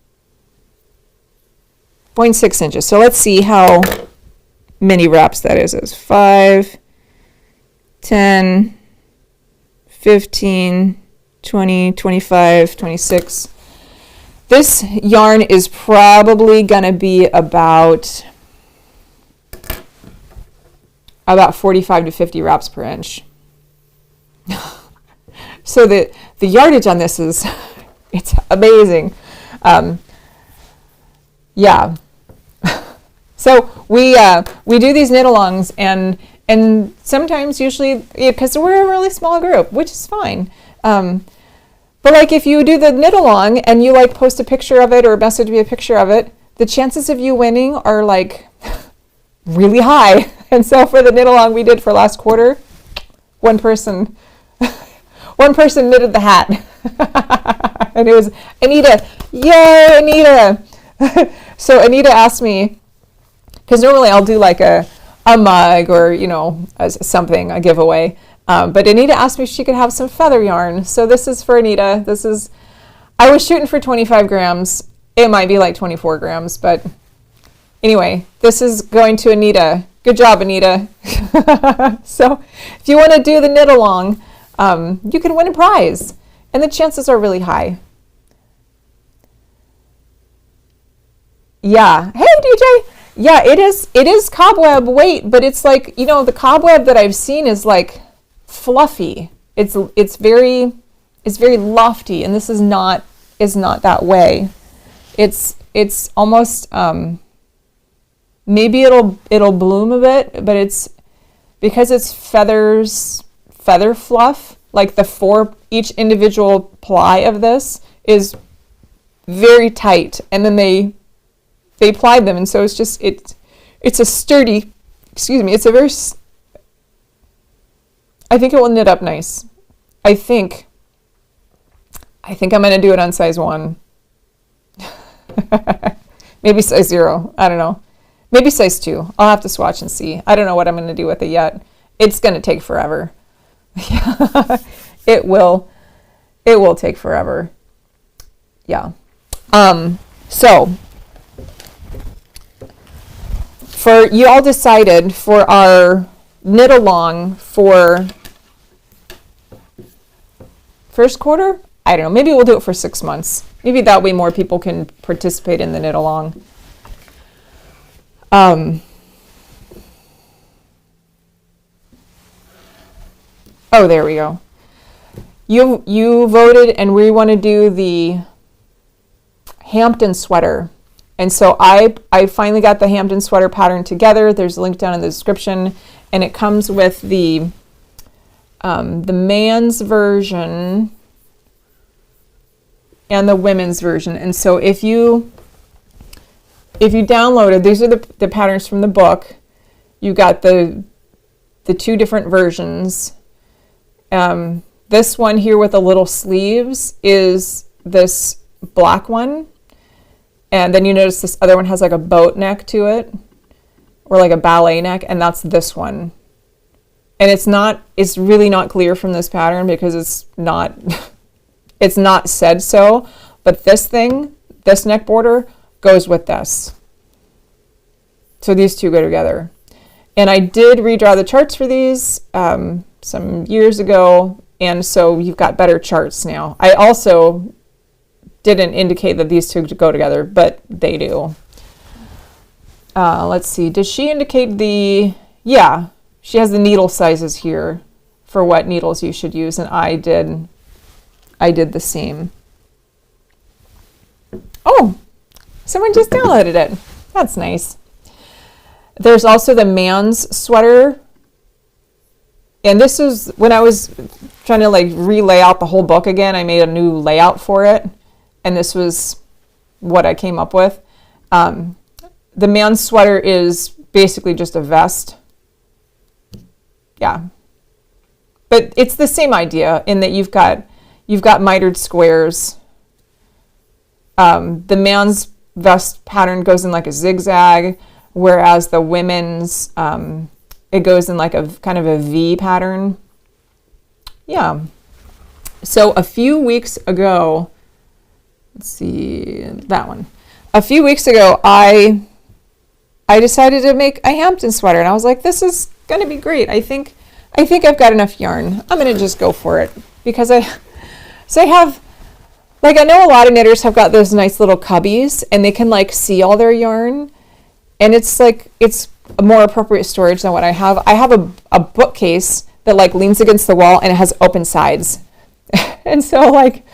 0.6 inches. So let's see how many wraps that is. It's 5, 10, 15, 20, 25, 26. This yarn is probably going to be about 45 to 50 wraps per inch. So the yardage on this it's amazing. Yeah. So we do these knit-alongs, and sometimes, usually, because we're a really small group, which is fine. But like if you do the knit-along and you like post a picture of it or message me a picture of it, the chances of you winning are like really high. And so for the knit-along we did for last quarter, one person knitted the hat. And it was Anita. Yay, Anita! So Anita asked me, because normally I'll do like a mug or, something, a giveaway. But Anita asked me if she could have some feather yarn. So this is for Anita. I was shooting for 25 grams. It might be like 24 grams, but anyway, this is going to Anita. Good job, Anita. So if you want to do the knit along, you can win a prize, and the chances are really high. Yeah. Hey, DJ. Yeah, it is cobweb weight, but it's like, the cobweb that I've seen is like fluffy. It's very lofty, and this is not that way. It's almost maybe it'll bloom a bit, but it's because it's feather fluff, like each individual ply of this is very tight, and then they plied them, and so it's a sturdy, it's a very, I think it will knit up nice. I think I'm going to do it on size 1. Maybe size 0. I don't know. Maybe size 2. I'll have to swatch and see. I don't know what I'm going to do with it yet. It's going to take forever. It will take forever. Yeah. So you all decided for our knit along for first quarter? I don't know. Maybe we'll do it for 6 months. Maybe that way more people can participate in the knit along. Oh, there we go. You voted, and we want to do the Hampton sweater. And so I finally got the Hampton sweater pattern together. There's a link down in the description, and it comes with the man's version and the women's version. And so if you downloaded, these are the patterns from the book. You got the 2 different versions. This one here with the little sleeves is this black one. And then you notice this other one has like a boat neck to it, or like a ballet neck, and that's this one. And it's really not clear from this pattern because it's not said so, but this neck border goes with this. So these 2 go together. And I did redraw the charts for these some years ago, and so you've got better charts now. I also didn't indicate that these 2 go together, but they do. Let's see, does she indicate yeah, she has the needle sizes here for what needles you should use, and I did the same. Oh, someone just downloaded it. That's nice. There's also the man's sweater. And this is when I was trying to like relay out the whole book again. I made a new layout for it. And this was what I came up with. The man's sweater is basically just a vest. Yeah. But it's the same idea in that you've got mitered squares. The man's vest pattern goes in like a zigzag, whereas the women's, it goes in like a kind of a V pattern. Yeah. So a few weeks ago, let's see, that one. A few weeks ago, I decided to make a Hampton sweater, and I was like, this is going to be great. I think I've got enough yarn. I'm going to just go for it because I have, like, I know a lot of knitters have got those nice little cubbies, and they can like see all their yarn, and it's like, it's a more appropriate storage than what I have. I have a bookcase that like leans against the wall and it has open sides. And so like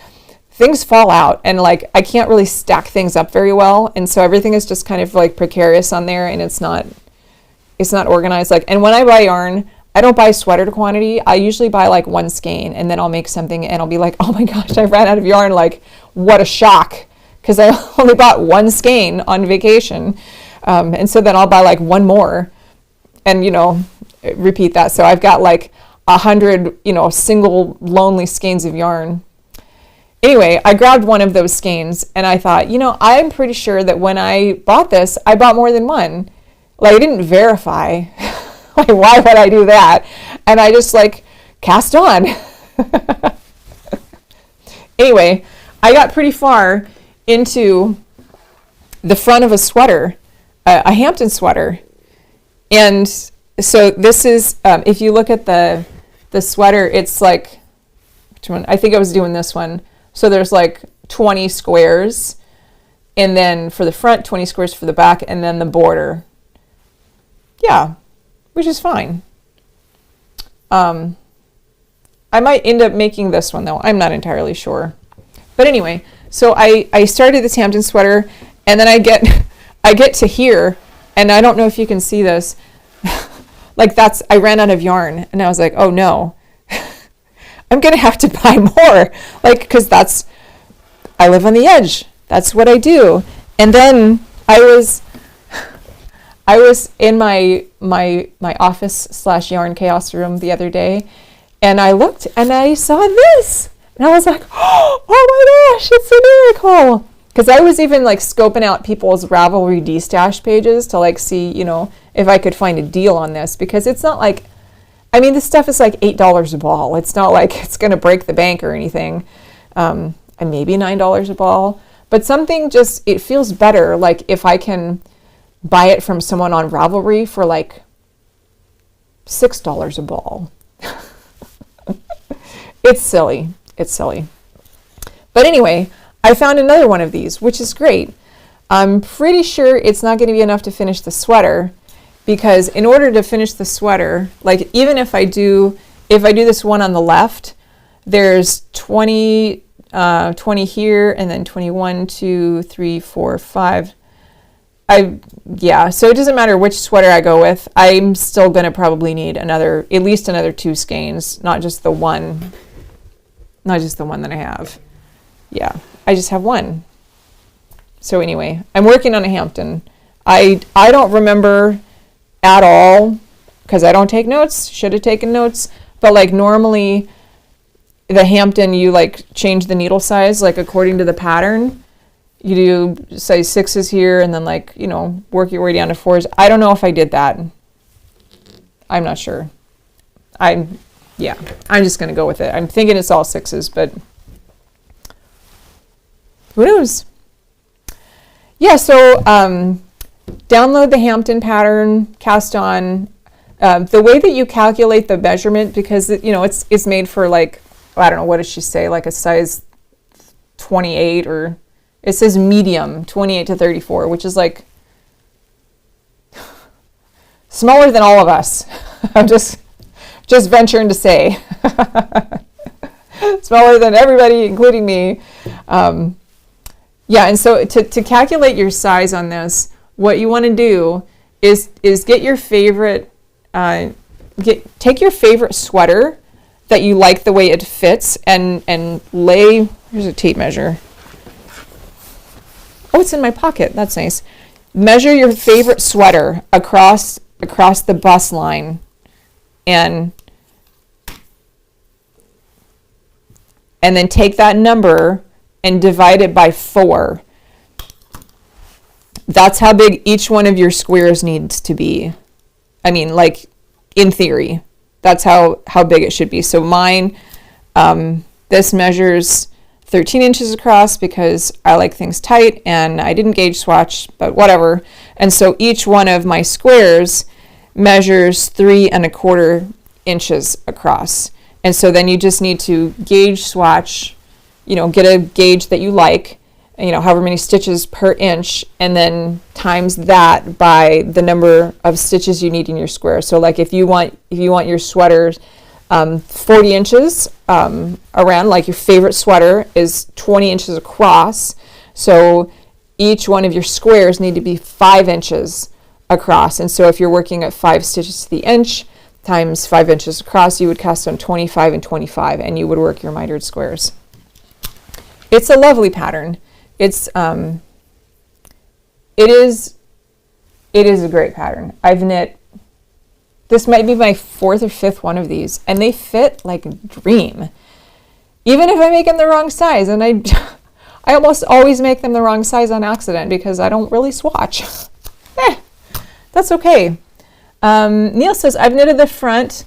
things fall out, and like I can't really stack things up very well, and so everything is just kind of like precarious on there, and it's not organized. Like, and when I buy yarn, I don't buy sweater quantity. I usually buy like one skein, and then I'll make something and I'll be like, oh my gosh, I ran out of yarn. Like, what a shock, because I only bought one skein on vacation. And so then I'll buy like one more and, repeat that. So I've got like 100, single lonely skeins of yarn. Anyway, I grabbed one of those skeins and I thought, I'm pretty sure that when I bought this, I bought more than one. Like, I didn't verify. Like, why would I do that? And I just like cast on. Anyway, I got pretty far into the front of a sweater, a Hampton sweater. And so this is, if you look at the sweater, it's like, which one? I think I was doing this one. So there's like 20 squares, and then for the front, 20 squares for the back, and then the border. Yeah, which is fine. I might end up making this one though. I'm not entirely sure. But anyway, so I started this Hampton sweater, and then I get to here, and I don't know if you can see this. Like, I ran out of yarn, and I was like, oh no, I'm gonna have to buy more. Like, because I live on the edge. That's what I do. And then I was in my office / yarn chaos room the other day, and I looked and I saw this, and I was like, oh my gosh, it's a miracle. Because I was even like scoping out people's Ravelry D-stash pages to like see, if I could find a deal on this, because it's not like, this stuff is like $8 a ball. It's not like it's going to break the bank or anything. And maybe $9 a ball, but something it feels better. Like if I can buy it from someone on Ravelry for like $6 a ball. It's silly. But anyway, I found another one of these, which is great. I'm pretty sure it's not going to be enough to finish the sweater, because in order to finish the sweater, like even if I do this one on the left, there's 20 here, and then 21, 2, 3, 4, 5. So it doesn't matter which sweater I go with. I'm still going to probably need at least another 2 skeins, not just the one that I have. Yeah, I just have one. So anyway, I'm working on a Hampton. I don't remember at all, because I don't take notes. Should have taken notes. But like normally the Hampton, you like change the needle size like according to the pattern. You do size 6s here, and then like, work your way down to 4s. I don't know if I did that. I'm not sure. I'm just going to go with it. I'm thinking it's all 6s, but who knows? Yeah, so download the Hampton pattern, cast on. The way that you calculate the measurement, because it's made for like, I don't know, what does she say, like a size 28, or it says medium, 28 to 34, which is like smaller than all of us. I'm just venturing to say. Smaller than everybody, including me. And so to calculate your size on this, what you want to do is get your favorite, take your favorite sweater that you like the way it fits, and lay, here's a tape measure. Oh, it's in my pocket. That's nice. Measure your favorite sweater across the bust line, and then take that number and divide it by 4. That's how big each one of your squares needs to be. Like in theory, that's how big it should be. So mine, this measures 13 inches across because I like things tight, and I didn't gauge swatch, but whatever. And so each one of my squares measures 3 1/4 inches across. And so then you just need to gauge swatch, get a gauge that you like, however many stitches per inch, and then times that by the number of stitches you need in your square. So like if you want your sweater 40 inches around, like your favorite sweater is 20 inches across. So each one of your squares need to be 5 inches across. And so if you're working at 5 stitches to the inch times 5 inches across, you would cast on 25 and 25, and you would work your mitered squares. It's a lovely pattern. It is a great pattern. I've knit, this might be my 4th or 5th one of these, and they fit like a dream. Even if I make them the wrong size, and I almost always make them the wrong size on accident because I don't really swatch. That's okay. Neil says, I've knitted the front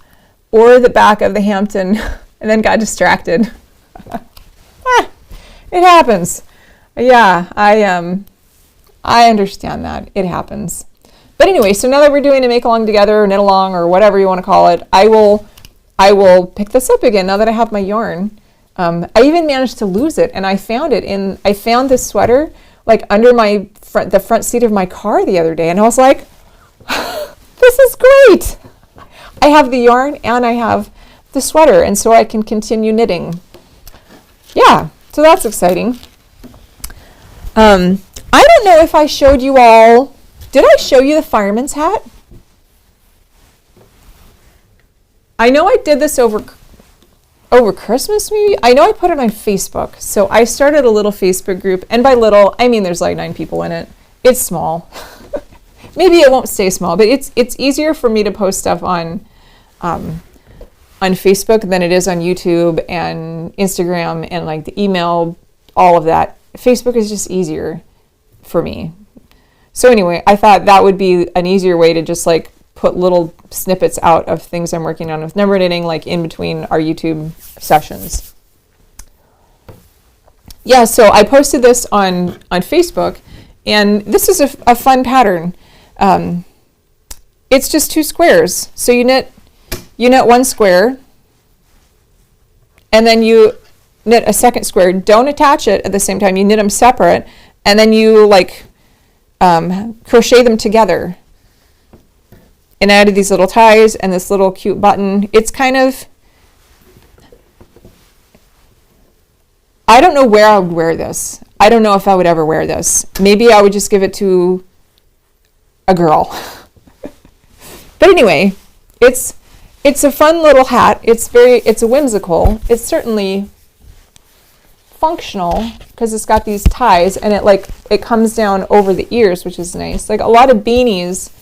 or the back of the Hampton and then got distracted. It happens. Yeah, I understand that. It happens. But anyway, so now that we're doing a make along together, or knit along, or whatever you want to call it, I will pick this up again now that I have my yarn. I even managed to lose it, and I found this sweater like under the front seat of my car the other day, and I was like, this is great. I have the yarn and I have the sweater, and so I can continue knitting. Yeah, so that's exciting. I don't know if I showed you all. Did I show you the fireman's hat? I know I did this over Christmas, maybe. I know I put it on Facebook. So I started a little Facebook group, and by little, I mean there's like 9 people in it. It's small. Maybe it won't stay small, but it's easier for me to post stuff on Facebook than it is on YouTube and Instagram and like the email, all of that. Facebook is just easier for me. So anyway, I thought that would be an easier way to just like put little snippets out of things I'm working on with number knitting, like in between our YouTube sessions. Yeah, so I posted this on Facebook, and this is a fun pattern. It's just 2 squares. So you knit 1 square, and then you knit a second square. Don't attach it at the same time. You knit them separate, and then you like crochet them together. And I added these little ties and this little cute button. It's kind of, I don't know where I would wear this. I don't know if I would ever wear this. Maybe I would just give it to a girl. But anyway, it's a fun little hat. It's a whimsical. It's certainly functional because it's got these ties, and it comes down over the ears, which is nice. Like a lot of beanies,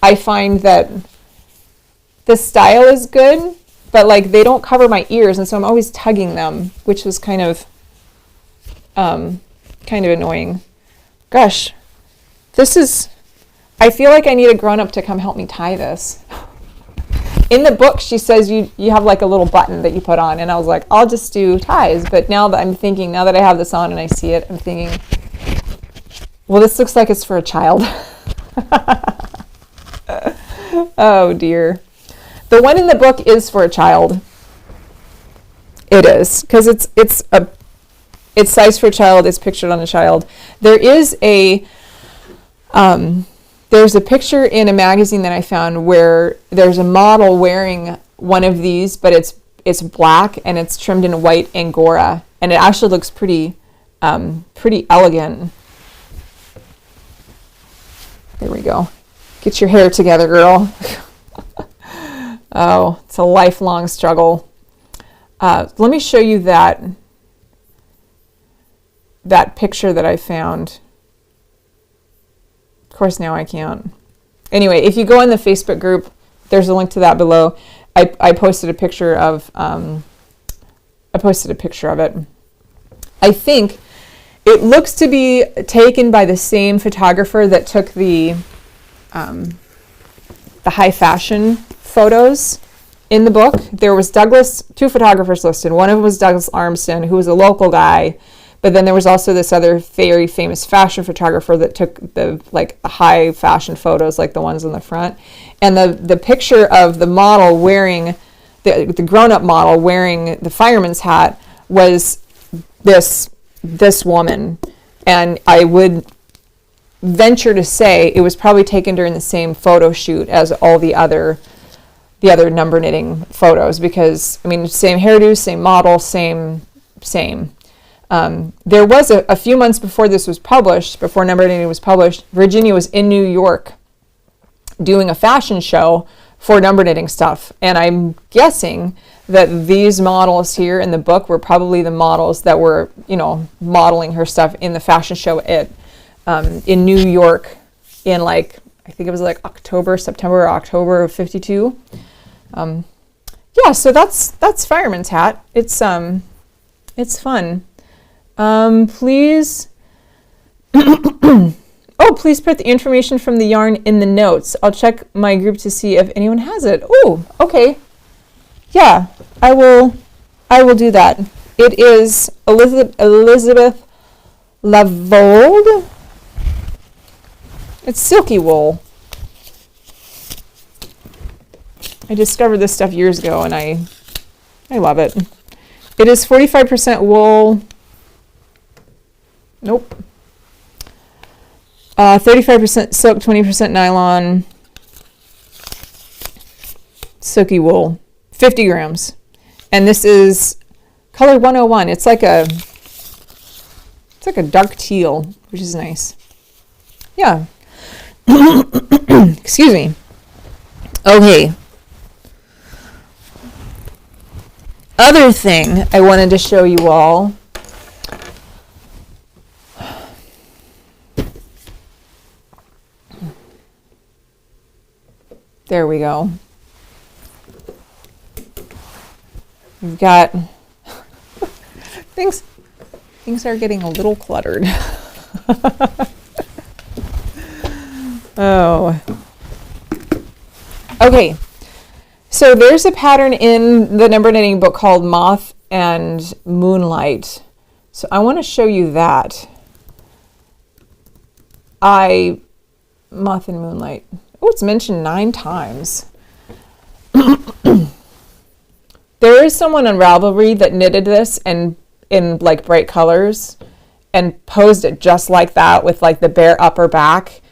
I find that the style is good, but like they don't cover my ears, and so I'm always tugging them, which is kind of annoying. Gosh, I feel like I need a grown-up to come help me tie this. In the book, she says you have like a little button that you put on, and I was like, I'll just do ties. But now that I have this on and I see it, I'm thinking, well, this looks like it's for a child. Oh dear. The one in the book is for a child. It is, because it's sized for a child. It's pictured on a child. There's a picture in a magazine that I found where there's a model wearing one of these, but it's black and it's trimmed in white Angora, and it actually looks pretty elegant. There we go. Get your hair together, girl. Oh, it's a lifelong struggle. Let me show you that picture that I found. Of course, now I can't. Anyway, if you go in the Facebook group, there's a link to that below. I posted a picture of it. I think it looks to be taken by the same photographer that took the high fashion photos in the book. There was 2 photographers listed. One of them was Douglas Armstrong, who was a local guy, but then there was also this other very famous fashion photographer that took the high fashion photos, like the ones on the front. And the picture of the model wearing the grown-up model wearing the fireman's hat was this woman, and I would venture to say it was probably taken during the same photo shoot as all the other the other number knitting photos, because I mean, same hairdo, same model, same. There was a few months before this was published, before number knitting was published, Virginia was in New York doing a fashion show for number knitting stuff, and I'm guessing that these models here in the book were probably the models that were, you know, modeling her stuff in the fashion show at in New York in, like, I think it was like September or October of 52. Yeah, so that's Fireman's hat. It's fun. Please, oh, please put the information from the yarn in the notes. I'll check my group to see if anyone has it. Oh, okay. Yeah, I will do that. It is Elizabeth Lavold. It's silky wool. I discovered this stuff years ago, and I love it. It is 45% wool. Nope. 35% silk, 20% nylon. Silky wool. 50 grams. And this is color 101. It's like a dark teal, which is nice. Yeah. Excuse me. Okay. Other thing I wanted to show you all. There we go. We've got things are getting a little cluttered. Oh. Okay. So there's a pattern in the number knitting book called Moth and Moonlight. So I want to show you that. Moth and Moonlight. Oh, it's mentioned 9 times. There is someone on Ravelry that knitted this and in like bright colors and posed it just like that with like the bare upper back,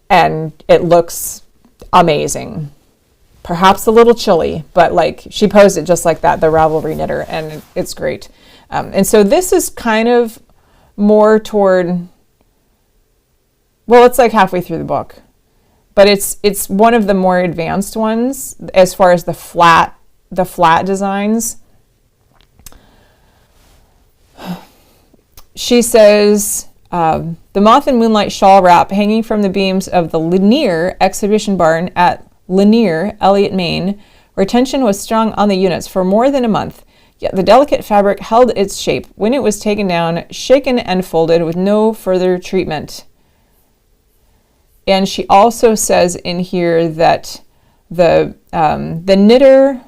and it looks amazing. Perhaps a little chilly, but like she posed it just like that, the Ravelry knitter, and it's great. And so this is kind of more toward, well, it's like halfway through the book, but it's one of the more advanced ones as far as the flat designs. She says, the Moth and Moonlight shawl wrap hanging from the beams of the Lanier exhibition barn at Lanier, Elliot, Maine, where tension was strong on the units for more than a month, yet the delicate fabric held its shape when it was taken down, shaken and folded with no further treatment. And she also says in here that the knitter,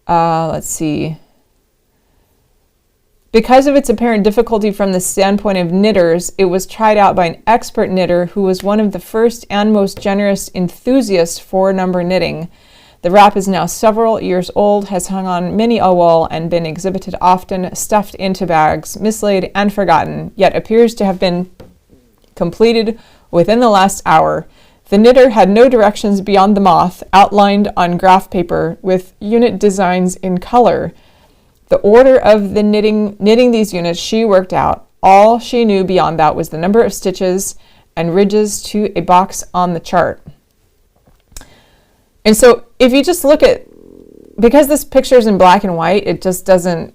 let's see, because of its apparent difficulty from the standpoint of knitters, it was tried out by an expert knitter who was one of the first and most generous enthusiasts for number knitting. The wrap is now several years old, has hung on many a wall and been exhibited often, stuffed into bags, mislaid and forgotten, yet appears to have been completed within the last hour. The knitter had no directions beyond the moth, outlined on graph paper with unit designs in color. The order of the knitting these units she worked out. All she knew beyond that was the number of stitches and ridges to a box on the chart. And so if you just look at, because this picture is in black and white, it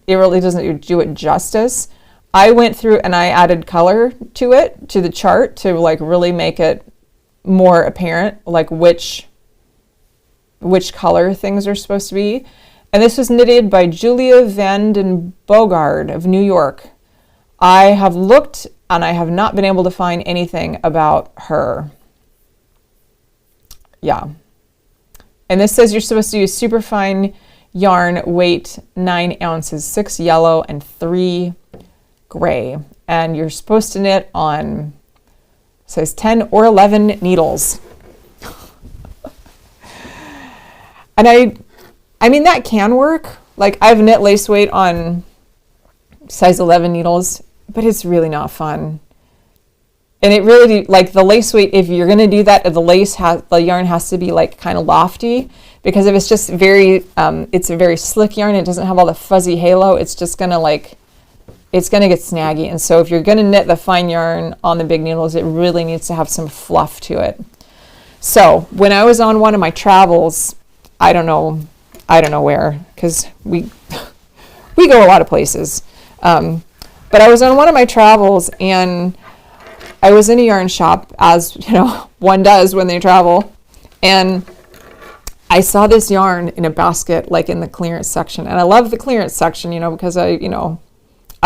really doesn't do it justice. I went through and I added color to it, to the chart, to like really make it more apparent, like which color things are supposed to be. And this was knitted by Julia Vanden Bogard of New York. I have looked and I have not been able to find anything about her. Yeah. And this says you're supposed to use superfine yarn, weight 9 ounces, 6 yellow and 3 gray. And you're supposed to knit on size 10 or 11 needles. And I mean, that can work. Like, I've knit lace weight on size 11 needles, but it's really not fun. And it really, like the lace weight, if you're going to do that, the yarn has to be like kind of lofty, because if it's just it's a very slick yarn, it doesn't have all the fuzzy halo, it's just going to it's going to get snaggy. And so if you're going to knit the fine yarn on the big needles, it really needs to have some fluff to it. So when I was on one of my travels, I don't know where, because we go a lot of places. But I was on one of my travels, and I was in a yarn shop, as one does when they travel, and I saw this yarn in a basket, like in the clearance section. And I love the clearance section, because I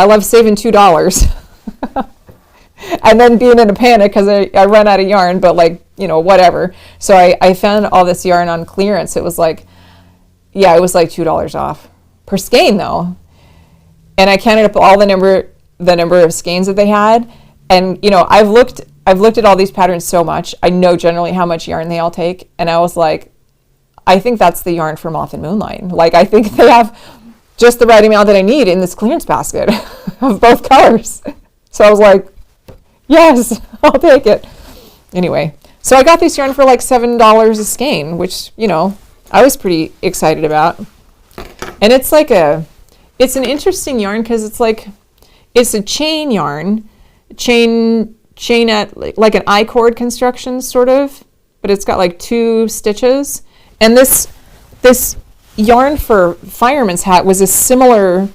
love saving $2 and then being in a panic because I run out of yarn, but whatever. So I found all this yarn on clearance. It was like $2 off per skein though. And I counted up all the number of skeins that they had. And, I've looked at all these patterns so much. I know generally how much yarn they all take. And I was like, I think that's the yarn for Moth and Moonlight. I think they have just the right amount that I need in this clearance basket of both colors. So I was like, yes, I'll take it. Anyway, so I got this yarn for like $7 a skein, which, I was pretty excited about. And it's an interesting yarn because it's a chain yarn. Chain at like an I-cord construction sort of, but it's got like 2 stitches. And this yarn for Fireman's hat was a similar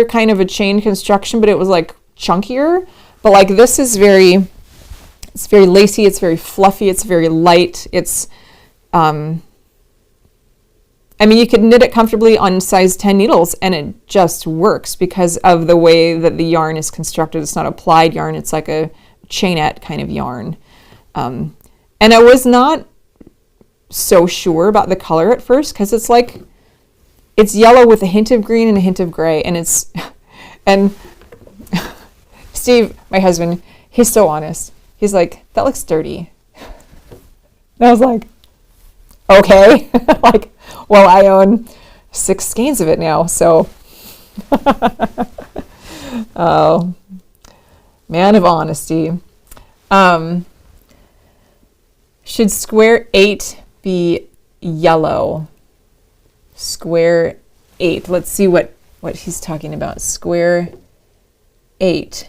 kind of a chain construction, but it was like chunkier. But this is it's very lacy, it's very fluffy, it's very light. It's you could knit it comfortably on size 10 needles and it just works because of the way that the yarn is constructed. It's not a plied yarn, it's like a chainette kind of yarn. And I was not so sure about the color at first because it's yellow with a hint of green and a hint of gray, and and Steve, my husband, he's so honest. He's like, that looks dirty. And I was like, okay. Well, I own 6 skeins of it now, so. Oh, man of honesty. Should square 8 be yellow? Square 8. Let's see what he's talking about. Square 8.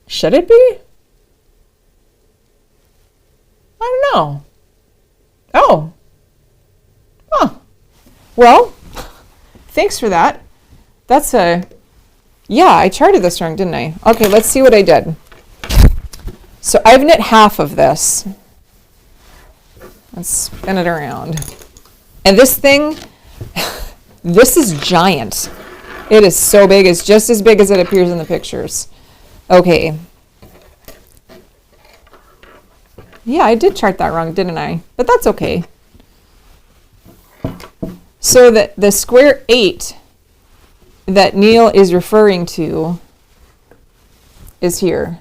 Should it be? I don't know. Oh. Huh. Well, thanks for that. I charted this wrong, didn't I? Okay, let's see what I did. So I've knit half of this. Let's spin it around. And this thing, this is giant. It is so big. It's just as big as it appears in the pictures. Okay. Yeah, I did chart that wrong, didn't I? But that's okay. So the square 8 that Neil is referring to is here.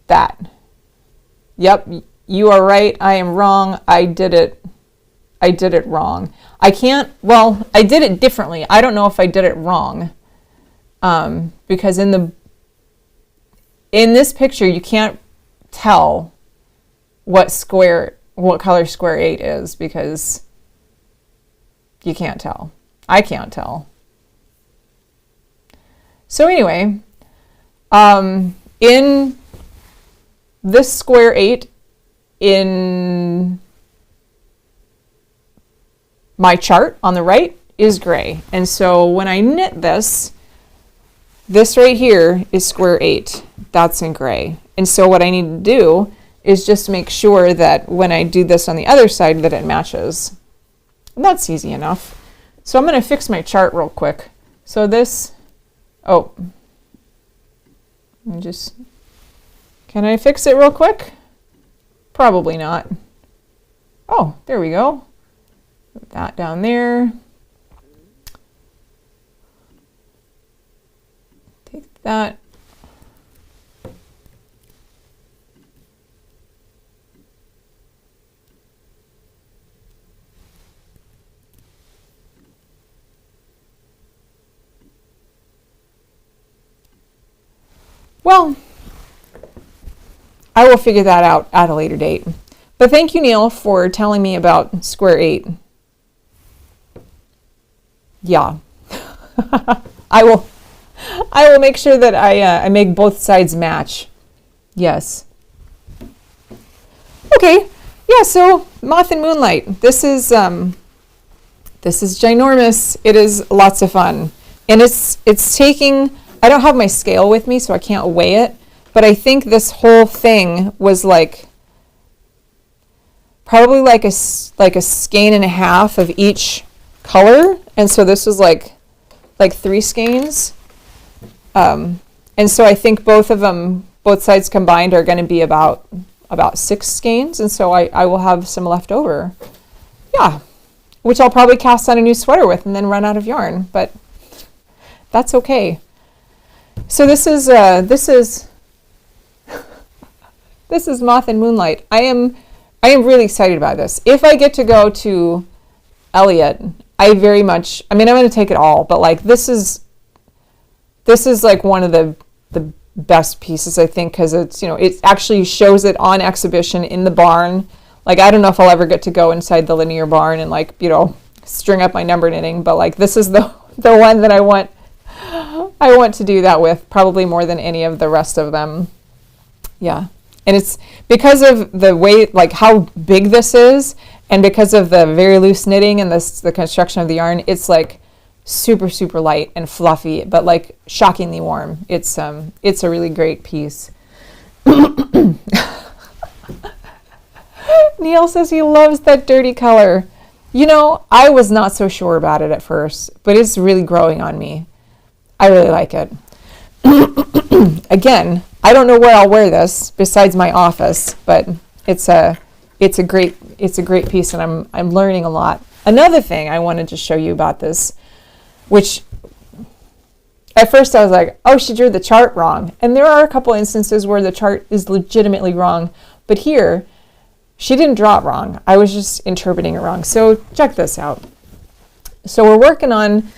That. Yep, you are right. I am wrong. I did it wrong. I did it differently. I don't know if I did it wrong. Because in this picture you can't tell what color square 8 is because you can't tell. I can't tell. So anyway, in this square 8 in my chart on the right is gray. And so when I knit this right here is square 8. That's in gray. And so what I need to do is just make sure that when I do this on the other side that it matches. And that's easy enough. So I'm going to fix my chart real quick. So this, can I fix it real quick? Probably not. Oh, there we go. Put that down there. Take that. Well, I will figure that out at a later date. But thank you, Neil, for telling me about square 8. Yeah. I will make sure that I make both sides match. Yes. Okay. Yeah, so Moth and Moonlight. This is ginormous. It is lots of fun. And it's taking, I don't have my scale with me, so I can't weigh it, but I think this whole thing was like probably like a skein and a half of each color. And so this was like 3 skeins. And so I think both sides combined are going to be about 6 skeins. And so I will have some left over. Yeah. Which I'll probably cast on a new sweater with and then run out of yarn, but that's okay. So this is Moth and Moonlight. I am really excited about this. If I get to go to Elliot, I'm going to take it all, but like this is like one of the best pieces, I think, because it's, it actually shows it on exhibition in the barn. Like, I don't know if I'll ever get to go inside the linear barn and string up my number knitting, but like this is the one that I want to do that with, probably more than any of the rest of them. Yeah. And it's because of the way, like how big this is, and because of the very loose knitting and the construction of the yarn, it's like super, super light and fluffy, but like shockingly warm. It's a really great piece. Neil says he loves that dirty color. I was not so sure about it at first, but it's really growing on me. I really like it. Again, I don't know where I'll wear this besides my office, but it's a great piece, and I'm learning a lot. Another thing I wanted to show you about this, which at first I was like, oh, she drew the chart wrong. And there are a couple instances where the chart is legitimately wrong, but here she didn't draw it wrong. I was just interpreting it wrong. So check this out. So we're working on,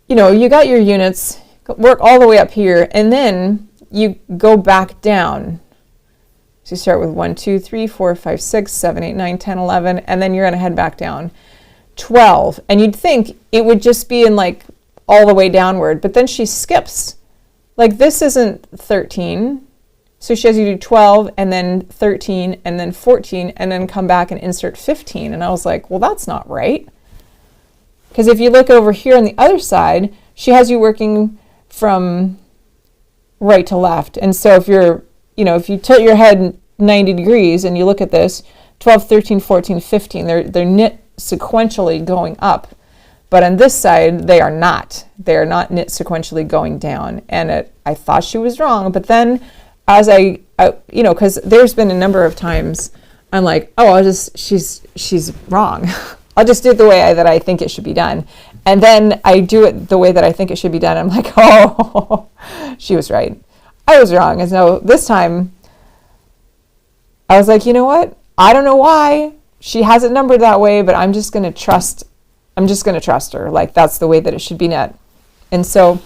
you got your units, work all the way up here, and then you go back down. So you start with 1, 2, 3, 4, 5, 6, 7, 8, 9, 10, 11, and then you're going to head back down. 12. And you'd think it would just be in like all the way downward, but then she skips. Like this isn't 13. So she has you do 12 and then 13 and then 14 and then come back and insert 15. And I was like, well, that's not right. Because if you look over here on the other side, she has you working from right to left. And so if if you tilt your head 90 degrees and you look at this, 12, 13, 14, 15, they're knit sequentially going up. But on this side, they are not. They are not knit sequentially going down. And I thought she was wrong, but then as I because there's been a number of times I'm like, oh, she's wrong. I'll just do it the way that I think it should be done. And then I do it the way that I think it should be done. I'm like, oh, she was right. I was wrong. And so this time I was like, you know what? I don't know why she has it numbered that way, but I'm just going to trust her. Like that's the way that it should be knit. And so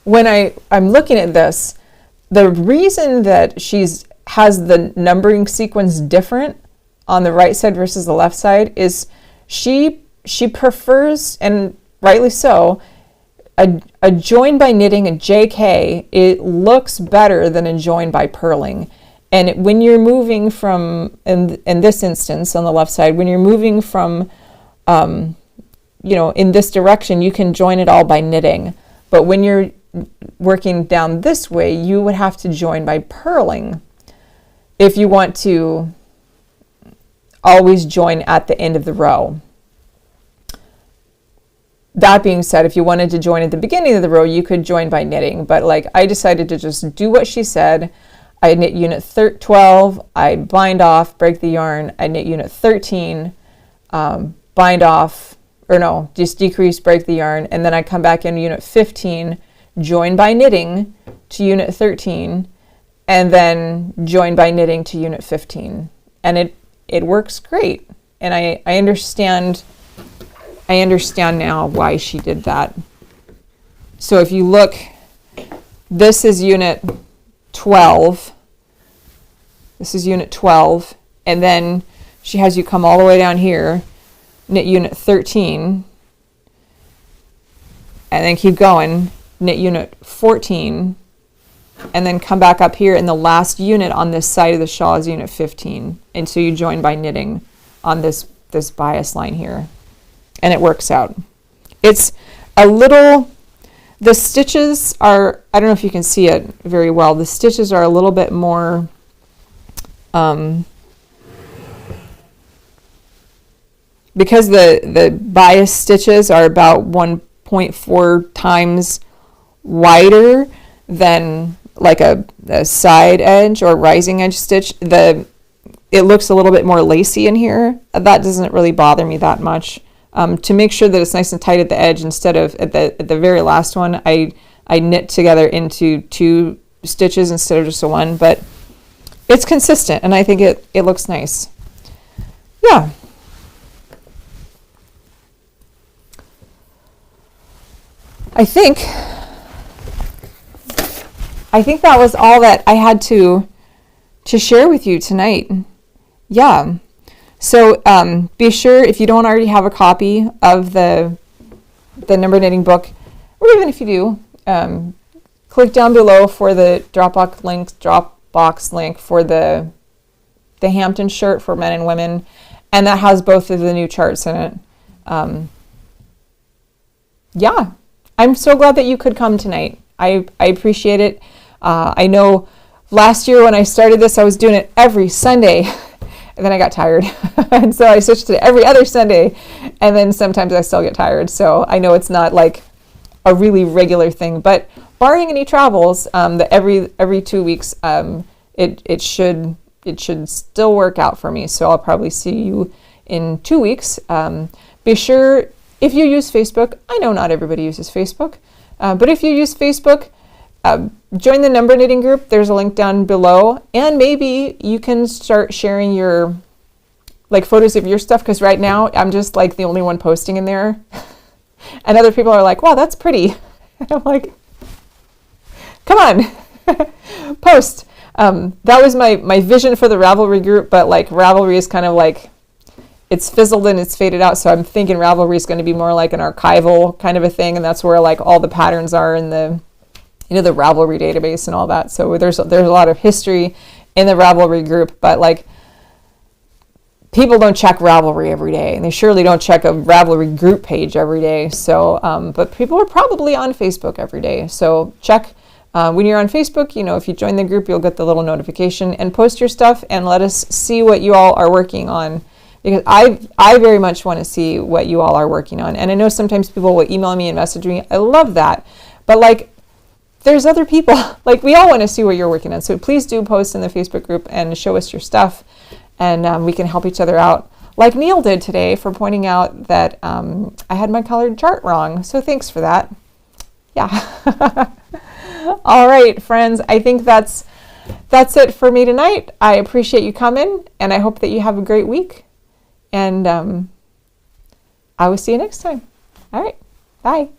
when I'm looking at this, the reason that has the numbering sequence different on the right side versus the left side is she prefers, and rightly so, a join by knitting, a JK, it looks better than a join by purling. And when you're moving from, in this instance on the left side, when you're moving from, in this direction, you can join it all by knitting. But when you're working down this way, you would have to join by purling if you want to always join at the end of the row. That being said, if you wanted to join at the beginning of the row, you could join by knitting, but like I decided to just do what she said. I knit unit 12, I bind off, break the yarn, I knit unit 13, bind off, or no, just decrease, break the yarn, and then I come back in unit 15, join by knitting to unit 13, and then join by knitting to unit 15. And it works great. And I understand now why she did that. So if you look this is unit 12. This is unit 12. And then she has you come all the way down here, knit unit 13. And then keep going, knit unit 14. And then come back up here, and the last unit on this side of the shawl is unit 15. And so you join by knitting on this bias line here. And it works out. It's a little, the stitches are, I don't know if you can see it very well, the stitches are a little bit more, because the bias stitches are about 1.4 times wider than like a side edge or rising edge stitch, it looks a little bit more lacy in here. That doesn't really bother me that much. To make sure that it's nice and tight at the edge, instead of at the very last one, I knit together into 2 stitches instead of just a 1, but it's consistent and I think it looks nice. Yeah. I think that was all that I had to share with you tonight. Yeah. So be sure, if you don't already have a copy of the number knitting book, or even if you do, click down below for the Dropbox link for the Hampton shirt for men and women, and that has both of the new charts in it. Yeah, I'm so glad that you could come tonight. I appreciate it. I know last year when I started this, I was doing it every Sunday, and then I got tired. And so I switched to every other Sunday, and then sometimes I still get tired. So I know it's not like a really regular thing, but barring any travels, that every 2 weeks, it should still work out for me. So I'll probably see you in 2 weeks. Be sure, if you use Facebook, I know not everybody uses Facebook, but if you use Facebook, join the number knitting group. There's a link down below, and maybe you can start sharing your photos of your stuff, because right now I'm just like the only one posting in there, and other people are like, wow, that's pretty. And I'm like, come on, post. That was my vision for the Ravelry group, but like Ravelry is kind of like, it's fizzled and it's faded out, so I'm thinking Ravelry is going to be more like an archival kind of a thing, and that's where like all the patterns are in the the Ravelry database and all that. So there's a lot of history in the Ravelry group, but like people don't check Ravelry every day, and they surely don't check a Ravelry group page every day. So, but people are probably on Facebook every day. So check when you're on Facebook. If you join the group, you'll get the little notification, and post your stuff and let us see what you all are working on, because I very much want to see what you all are working on. And I know sometimes people will email me and message me. I love that, but like, there's other people, like we all want to see what you're working on. So please do post in the Facebook group and show us your stuff, and we can help each other out. Like Neil did today for pointing out that I had my colored chart wrong. So thanks for that. Yeah. All right, friends. I think that's it for me tonight. I appreciate you coming, and I hope that you have a great week. And I will see you next time. All right. Bye.